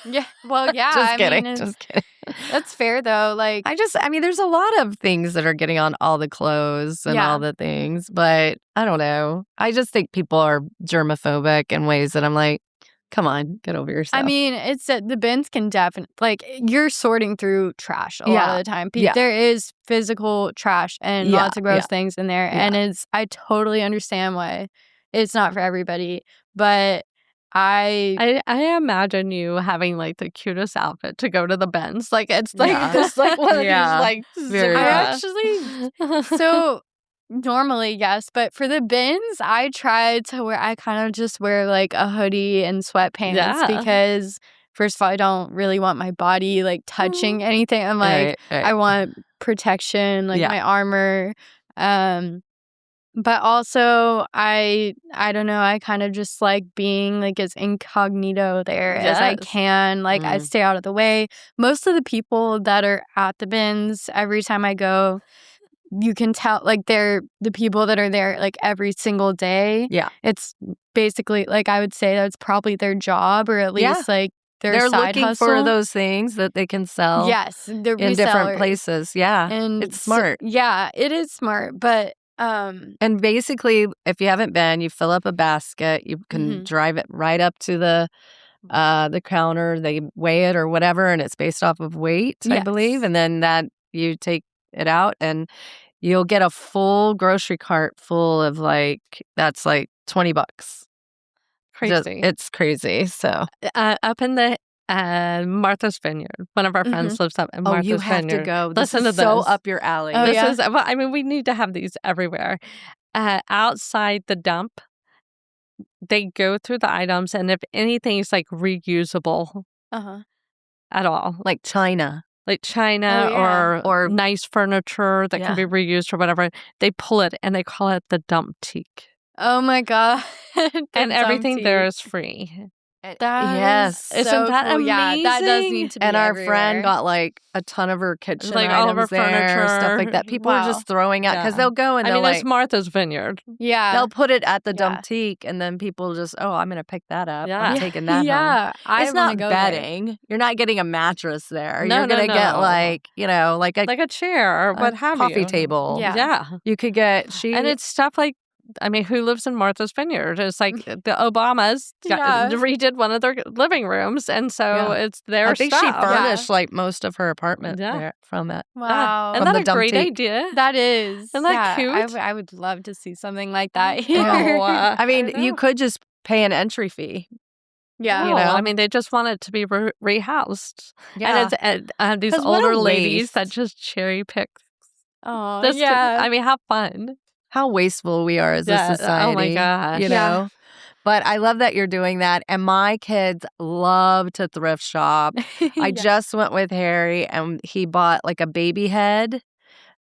Yeah. Well, yeah. Just kidding. Just kidding. That's fair though. Like, there's a lot of things that are getting on all the clothes and all the things, but I don't know. I just think people are germophobic in ways that I'm like, come on, get over yourself. I mean, it's the bins can definitely, like, you're sorting through trash a lot of the time. There is physical trash and lots of gross things in there. And I totally understand why it's not for everybody. But I imagine you having like the cutest outfit to go to the bins. Like it's like this like one of these like so normally yes, but for the bins I try to wear I kind of just wear like a hoodie and sweatpants because first of all I don't really want my body like touching anything. I'm like I want protection, like my armor. But also, I don't know, I kind of just like being like as incognito there as I can. Like, I stay out of the way. Most of the people that are at the bins, every time I go, you can tell, like, they're the people that are there like every single day. Yeah. It's basically, like, I would say that's probably their job or at least like their side looking hustle. for those things that they can sell. Yes, they're in different places. Yeah. And it's smart. It is smart. But and basically, if you haven't been, you fill up a basket. You can drive it right up to the counter. They weigh it or whatever, and it's based off of weight, I believe. And then that you take it out, and you'll get a full grocery cart full of that's like $20. Crazy. It's crazy. So up in the Martha's Vineyard. One of our friends lives up in Martha's Vineyard. You have to go. Listen to this. So up your alley. We need to have these everywhere. Outside the dump, they go through the items, and if anything's like reusable at all, like China. or nice furniture that can be reused or whatever, they pull it and they call it the dump teak. Oh my God. And everything there is free. Yes. Isn't that amazing? Yeah, that does need to be And our everywhere. friend got like a ton of her kitchen like items all of her there, furniture, stuff like that. People are just throwing out because they'll go and they'll it's Martha's Vineyard. Yeah. They'll put it at the dump teak, and then people just, I'm going to pick that up. Yeah. I'm taking that home. It's not bedding. You're not getting a mattress there. No, You're going to get like a chair or what have you. Coffee table. Yeah. You could get and it's stuff like, who lives in Martha's Vineyard? It's like the Obamas redid one of their living rooms, and so it's their I think stuff. she furnished like most of her apartment there from it. Wow. Isn't that a great idea? That is. Isn't that cute? I would love to see something like that here. You could just pay an entry fee. Yeah. They just want it to be rehoused. Yeah. And it's these older ladies that just cherry pick. Oh, how fun. How wasteful we are as a society. Oh my gosh. You know? But I love that you're doing that. And my kids love to thrift shop. I just went with Harry and he bought like a baby head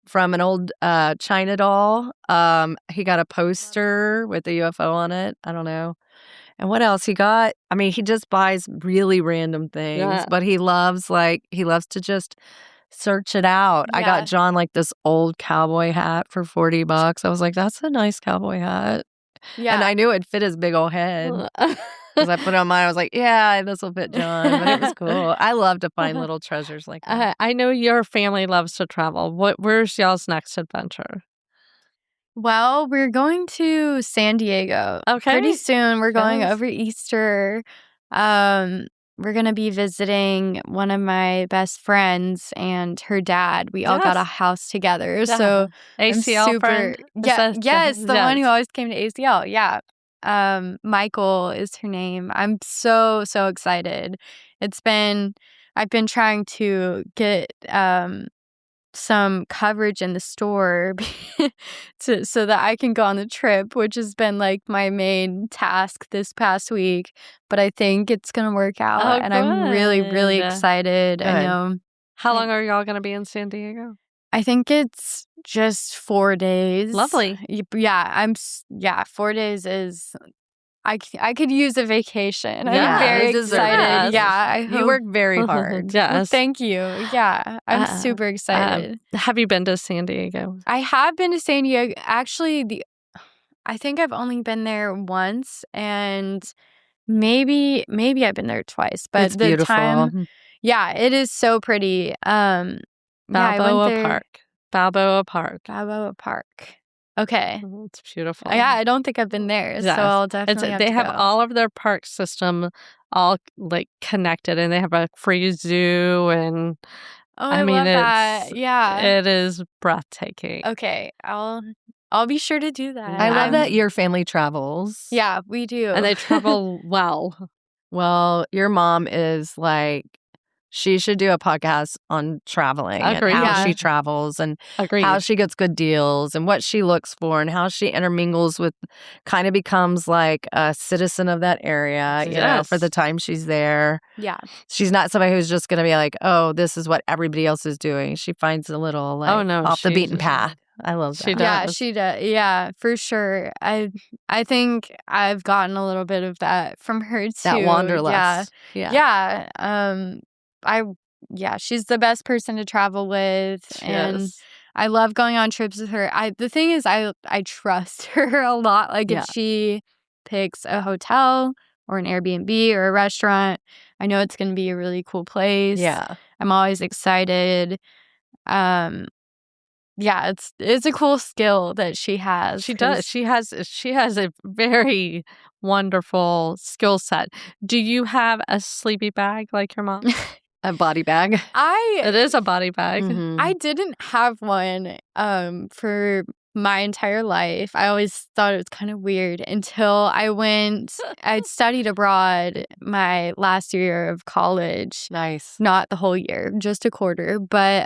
from an old China doll. He got a poster with a UFO on it. I don't know. And what else he got? He just buys really random things, but he loves to just search it out. I got John like this old cowboy hat for $40. I was like, that's a nice cowboy hat. Yeah. And I knew it'd fit his big old head. Because I put it on mine. I was like, yeah, this will fit John. But it was cool. I love to find little treasures like that. I know your family loves to travel. Where's y'all's next adventure? Well, we're going to San Diego. Okay. Pretty soon. We're going over Easter. We're going to be visiting one of my best friends and her dad. We all got a house together. So ACL friend? The one who always came to ACL. Yeah. Michael is her name. I'm so, so excited. I've been trying to get some coverage in the store so that I can go on the trip, which has been like my main task this past week. But I think it's gonna work out, and I'm really, really excited. I Good. know. How long are y'all going to be in San Diego? I think it's just 4 days. Lovely. Yeah, 4 days is. I could use a vacation. Yeah, I'm very you deserve excited. it. Yeah, I hope. You work very hard. Yes. Well, thank you. Yeah, I'm super excited. Have you been to San Diego? I have been to San Diego. Actually, I think I've only been there once, and maybe I've been there twice. But It's the beautiful. time, yeah, it is so pretty. I went Balboa there. Park. Balboa Park. Balboa Park. Okay. It's beautiful. Yeah, I don't think I've been there, Yes. so I'll definitely They have to go. all of their park system all like connected, and they have a free zoo, and Oh, I I mean, love it's that. Yeah. it is breathtaking. Okay, I'll be sure to do that. I love I'm- that your family travels. Yeah, we do. And they travel well. Well, your mom is like, she should do a podcast on traveling and Agreed. how Yeah. she travels and Agreed. how she gets good deals and what she looks for and how she intermingles with, kind of becomes like a citizen of that area, you know, for Yes. the time she's there. Yeah. She's not somebody who's just going to be like, oh, this is what everybody else is doing. She finds a little like Oh, no, off the she's- beaten path. I love that. She does. Yeah, she does. Yeah, for sure. I think I've gotten a little bit of that from her too. That wanderlust. Yeah. Yeah. She's the best person to travel with, and Yes. I love going on trips with her. The thing is, I trust her a lot. Like Yeah. if she picks a hotel or an Airbnb or a restaurant, I know it's going to be a really cool place. Yeah. I'm always excited. Yeah, it's a cool skill that she has. She does. 'cause- She has a very wonderful skill set. Do you have a sleepy bag like your mom? A body bag. It is a body bag. Mhm. I didn't have one for my entire life. I always thought it was kind of weird until I studied abroad my last year of college. Nice. Not the whole year, just a quarter. But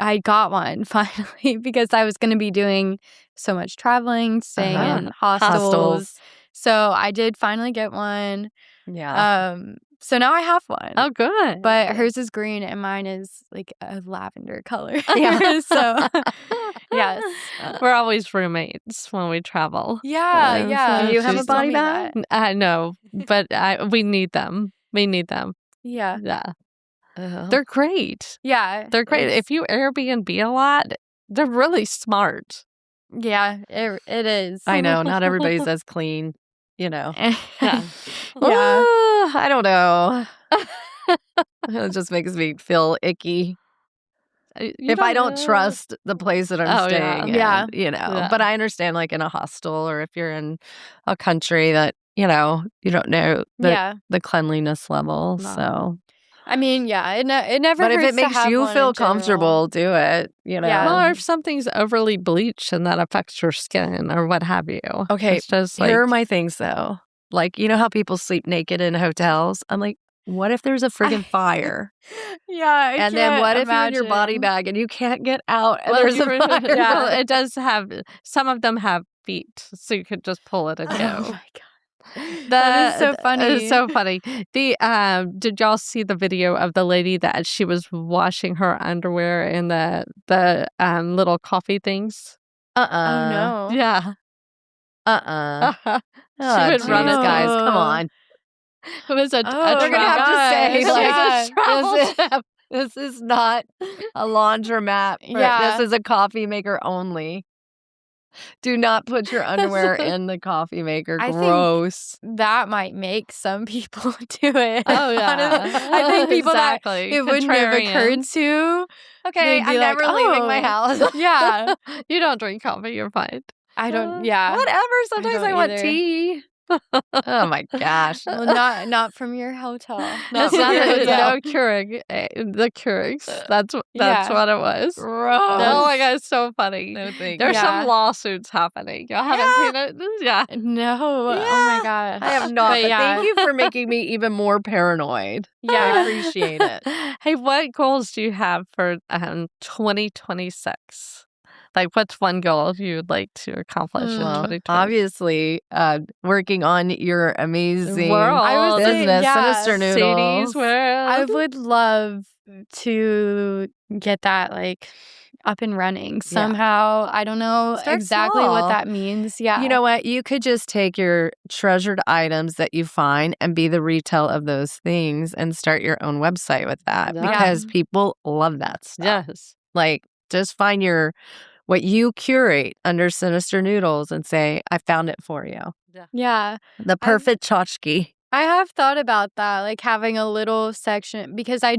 I got one finally because I was going to be doing so much traveling, staying in hostels. So I did finally get one. Yeah. So now I have one. Oh, good. But hers is green and mine is like a lavender color. Yeah. So, yes. We're always roommates when we travel. Yeah, yeah. Do you have a She's told body me bag? that. No, but we need them. We need them. Yeah. Yeah. Uh-huh. They're great. Yeah. They're great. it's- If you Airbnb a lot, they're really smart. Yeah, it is. I know. Not everybody's as clean, you know. Yeah. Yeah. Yeah. I don't know. It just makes me feel icky if I don't trust the place that I'm Oh, yeah. staying in, Yeah. you know. Yeah. But I understand, like, in a hostel or if you're in a country that, you know, you don't know the cleanliness level. No. So, I mean, yeah, it never but if hurts it makes to have you one feel in general. comfortable, do it, you know. Yeah. Well, or if something's overly bleached and that affects your skin or what have you. Okay, It's just like, Here are my things, though. Like, you know how people sleep naked in hotels? I'm like, what if there's a friggin' fire? Yeah, And then what if you're in your body imagine. bag and you can't get out and well, there's a you- fire? yeah, well, it does have, some of them have feet, so you could just pull it and Oh go. my god. That is so funny. It's so funny. Did y'all see the video of the lady that she was washing her underwear in the little coffee things? Oh no. Yeah. Oh, would run geez, it. guys. Come on. It was a Oh, They're going to have to say, gosh, like, yeah. this is not a laundromat. Yeah. This is a coffee maker only. Do not put your underwear in the coffee maker. I think- Gross. That might make some people do it. Oh, yeah. I think people Exactly. that it wouldn't have occurred Contrarians. to. Okay, They'd be I'm like, never leaving my "Oh." house. Yeah. You don't drink coffee, you're fine. I don't. Yeah. Whatever. Sometimes don't I want either. tea. Oh my gosh. Well, not from your hotel. No, Not from your hotel. no Keurig. The Keurigs. That's Yeah. what it was. Gross. Oh my god, it's so funny. No, thank There's you. some lawsuits happening. Y'all haven't seen it? Yeah. No. Oh my gosh. I have not, but yeah. thank you for making me even more paranoid. I Yeah. appreciate it. Hey, what goals do you have for 2026? Like, what's one goal you would like to accomplish in Well, 2026? obviously, working on your amazing World. I would say, business, yeah, Sinister Noodles. Sadie's World. I would love to get that like up and running somehow. I don't know Start exactly small. what that means. Yeah. You know what? You could just take your treasured items that you find and be the retail of those things and start your own website with that Yeah. because people love that stuff. Yes. Like, just find what you curate under Sinister Noodles and say, I found it for you. Yeah. The perfect tchotchke. I have thought about that, like having a little section because I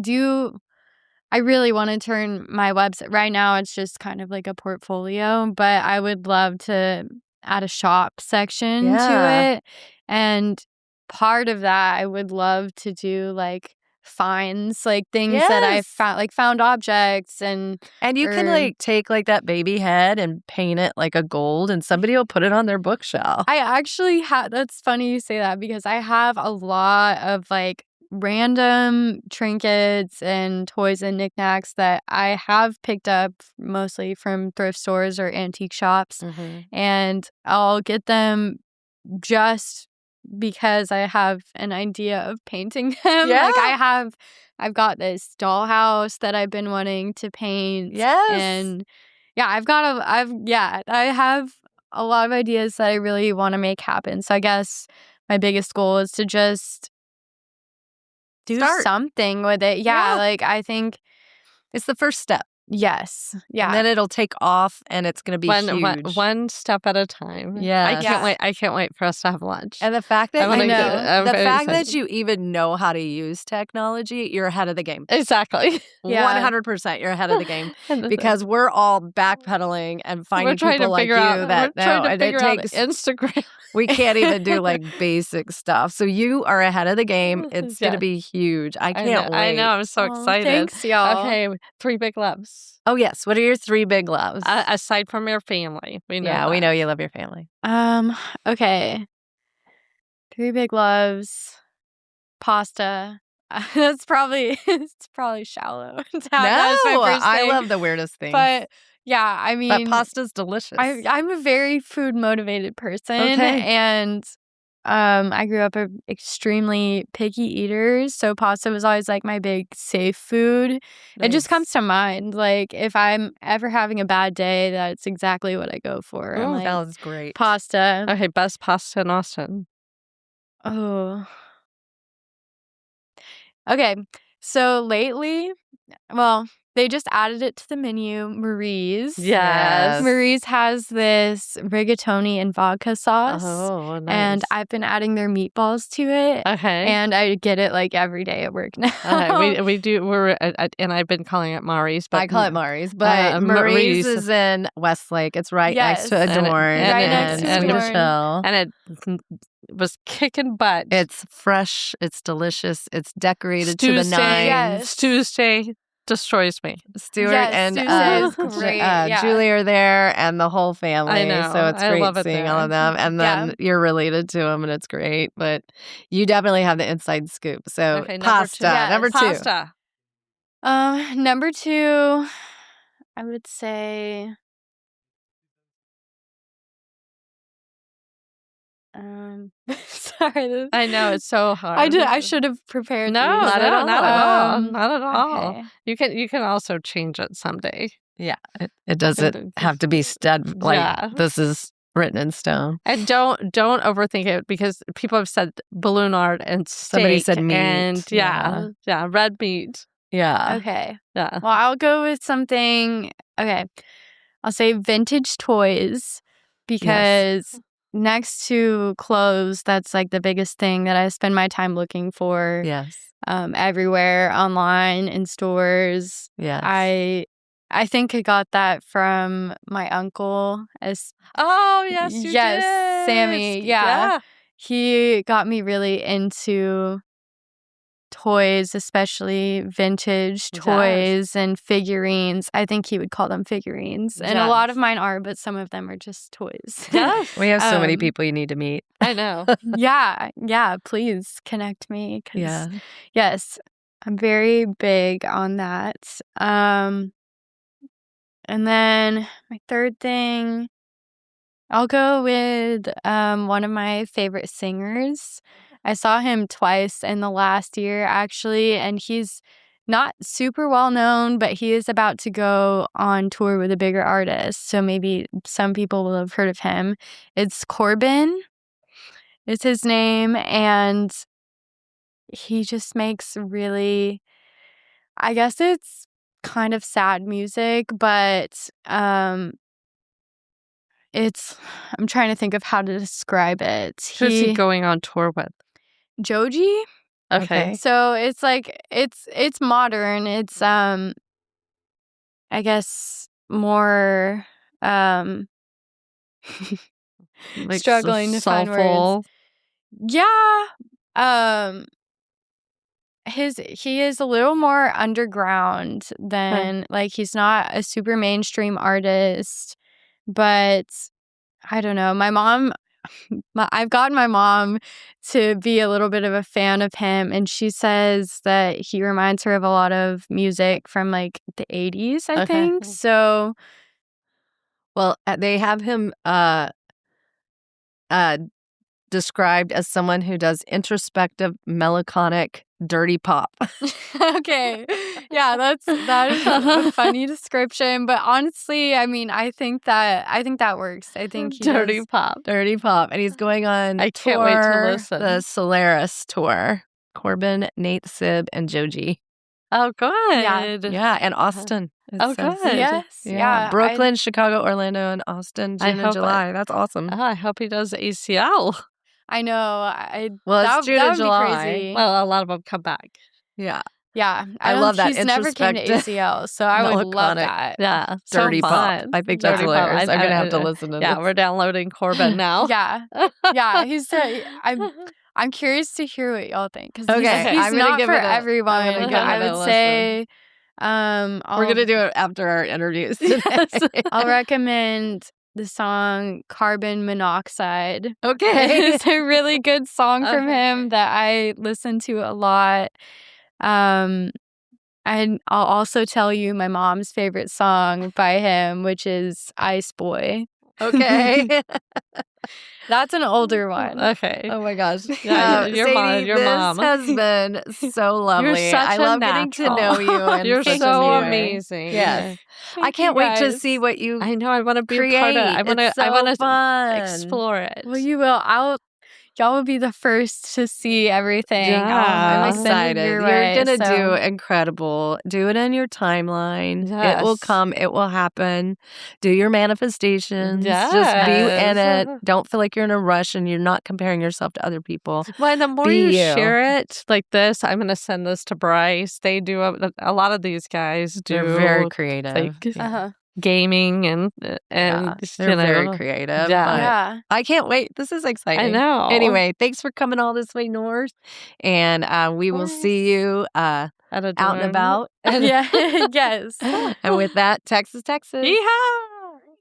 really want to turn my website. Right now, it's just kind of like a portfolio, but I would love to add a shop section Yeah. to it. And part of that, I would love to do like finds, like things that I Yes. found, like found objects. And And you can Or- like take like that baby head and paint it like a gold and somebody will put it on their bookshelf. I actually that's funny you say that because I have a lot of like random trinkets and toys and knickknacks that I have picked up mostly from thrift stores or antique shops, and I'll get them just because I have an idea of painting them. Yeah. Like I've got this dollhouse that I've been wanting to paint. Yes. And yeah, I have a lot of ideas that I really want to make happen. So I guess my biggest goal is to just do Start. something with it. Yeah, Yeah. like I think It's the first step. yes. Yeah. And then it'll take off and it's going to be huge. One step at a time. Yes. I can't Yeah. wait. I can't wait for us to have lunch. And the fact that I'm you gonna know, get- I'm the very fact that excited. you even know how to use technology, you're ahead of the game. Exactly. Yeah. 100% you're ahead of the game because we're all backpedaling and we're finding trying people to like figure you out. that We're trying no, to it figure out takes Instagram. we can't even do like basic stuff. So you are ahead of the game. It's going Yeah. to be huge. I I can't know, wait. I know. I'm so Oh, excited. thanks, y'all. Okay, 3 big loves. Oh yes, what are your 3 big loves? Aside from your family, we know. yeah, we that. know you love your family. Okay. 3 big loves. Pasta. It's probably shallow. to have that as my first I thing. love the weirdest things. But yeah, I mean, But pasta's delicious. I'm a very food motivated person, Okay. and I grew up an extremely picky eater, so pasta was always like my big safe food. It just Nice. comes to mind. Like if I'm ever having a bad day, that's exactly what I go for. I'm like, Sounds great. pasta. Okay, best pasta in Austin. Oh. Okay. So lately, well, they just added it to the menu, Marie's. Yes. Marie's has this rigatoni and vodka sauce. Oh, nice. And I've been adding their meatballs to it. Okay. And I get it like every day at work now. Okay, we do. We're and I've been calling it Mari's, but I call it Marie's, but Marie's. Marie's is in Westlake. It's right next to Yes. Adorn. Right next to Sweet Adorn. Chill. and it was kicking butt. It's fresh. It's delicious. It's decorated to the Tuesday. nines. Yes. Tuesday destroys me. Stuart Yes, and Tuesday is great, yeah. Julie are there, and the whole family. I know. So it's I great love it seeing there. all of them. And then you're related to them, and it's great. But you definitely have the inside scoop. So Okay, number pasta, two. Yes, number 2. Pasta. Number 2, I would say sorry. I know it's so hard. I should have prepared. No, these. not at all. Um, Not at all. okay. You can also change it someday. Yeah, it doesn't have to be stud like Yeah. this is written in stone. And don't overthink it because people have said balloon art and steak. Somebody said meat. And yeah, red meat. Yeah. Okay. Yeah. Well, I'll go with something. Okay. I'll say vintage toys because next to clothes, that's like the biggest thing that I spend my time looking for Yes. everywhere, online, in stores. Yes. I think I got that from my uncle. Oh yes, you Yes, did. Sammy, yeah. he got me really into toys, especially vintage toys and figurines. I think he would call them figurines. And a lot of mine are, but some of them are just toys. Yes. We have so many people you need to meet. I know. Yeah, please connect me. 'Cause yes, I'm very big on that. And then my third thing, I'll go with one of my favorite singers. I saw him twice in the last year, actually, and he's not super well known, but he is about to go on tour with a bigger artist. So maybe some people will have heard of him. It's Corbin, is his name, and he just makes really, I guess it's kind of sad music, but I'm trying to think of how to describe it. Who's he going on tour with? Jody. Okay. So it's like it's modern. It's I guess more Like struggling to find words. soulful. Yeah. He is a little more underground than like he's not a super mainstream artist, but I don't know. I've gotten my mom to be a little bit of a fan of him, and she says that he reminds her of a lot of music from like the 80s, I think. So, Well, they have him described as someone who does introspective, melancholic, dirty pop. okay. Yeah, that is a funny description, but honestly, I mean, I think that works. I think he Dirty does. pop. Dirty pop. And he's going on I can't wait to tour, listen. the Solaris tour. Corbin, Nate Sib, and Joji. Oh, good. Yeah, and Austin. it Oh, says. good. Yes. Yeah. Brooklyn, Chicago, Orlando, and Austin, I June and hope July. That's awesome. Oh, I hope he does ACL. I know. Well, that, it's June that and would July. be crazy. Well, a lot of them come back. Yeah. Yeah, I don't- love that He's never came to introspective, ACL, so I would love melancholic, that. Yeah. Dirty so pop. fun. I think that's Dirty pop. hilarious. I'm going to have to I- listen to Yeah, this. we're downloading Corbin now. Yeah, he's. I'm curious to hear what y'all think because Okay, he's I'm gonna not give for it a- I'm everyone. gonna give I it a would say, We're going to do it after our interviews today. I'll recommend the song "Carbon Monoxide." Okay. It's a really good song from Okay. him that I listen to a lot. And I'll also tell you my mom's favorite song by him, which is Ice Boy. Okay. That's an older one. Okay. Oh my gosh. Yeah, your Sadie, mom- your this mom. has been so lovely. such I a love getting to natural. know you. And You're such a so new way. amazing. Yes. I Thank can't you wait to guys. see what you I know. I want to be create. a part of it. I want to. It's so I want to fun. explore it. Well, you will. Y'all will be the first to see everything. Yeah. I'm I'll send it excited. your You're way, going to so- do incredible. Do it in your timeline. It will Yes. come. It will happen. Do your manifestations. Just be in Yes. it. Don't feel like you're in a rush and you're not comparing yourself to other people. Well, the more Be you you. share it like this, I'm going to send this to Bryce. They do a lot of these guys do They're very creative. like Uh-huh. gaming and Yeah, they're you know, very creative. Yeah. but Yeah. I can't wait. This is exciting. I know. Anyway, thanks for coming all this way north. And we will see you At a out and dorm. about. Yeah. Yes. And with that, Texas. Yeehaw!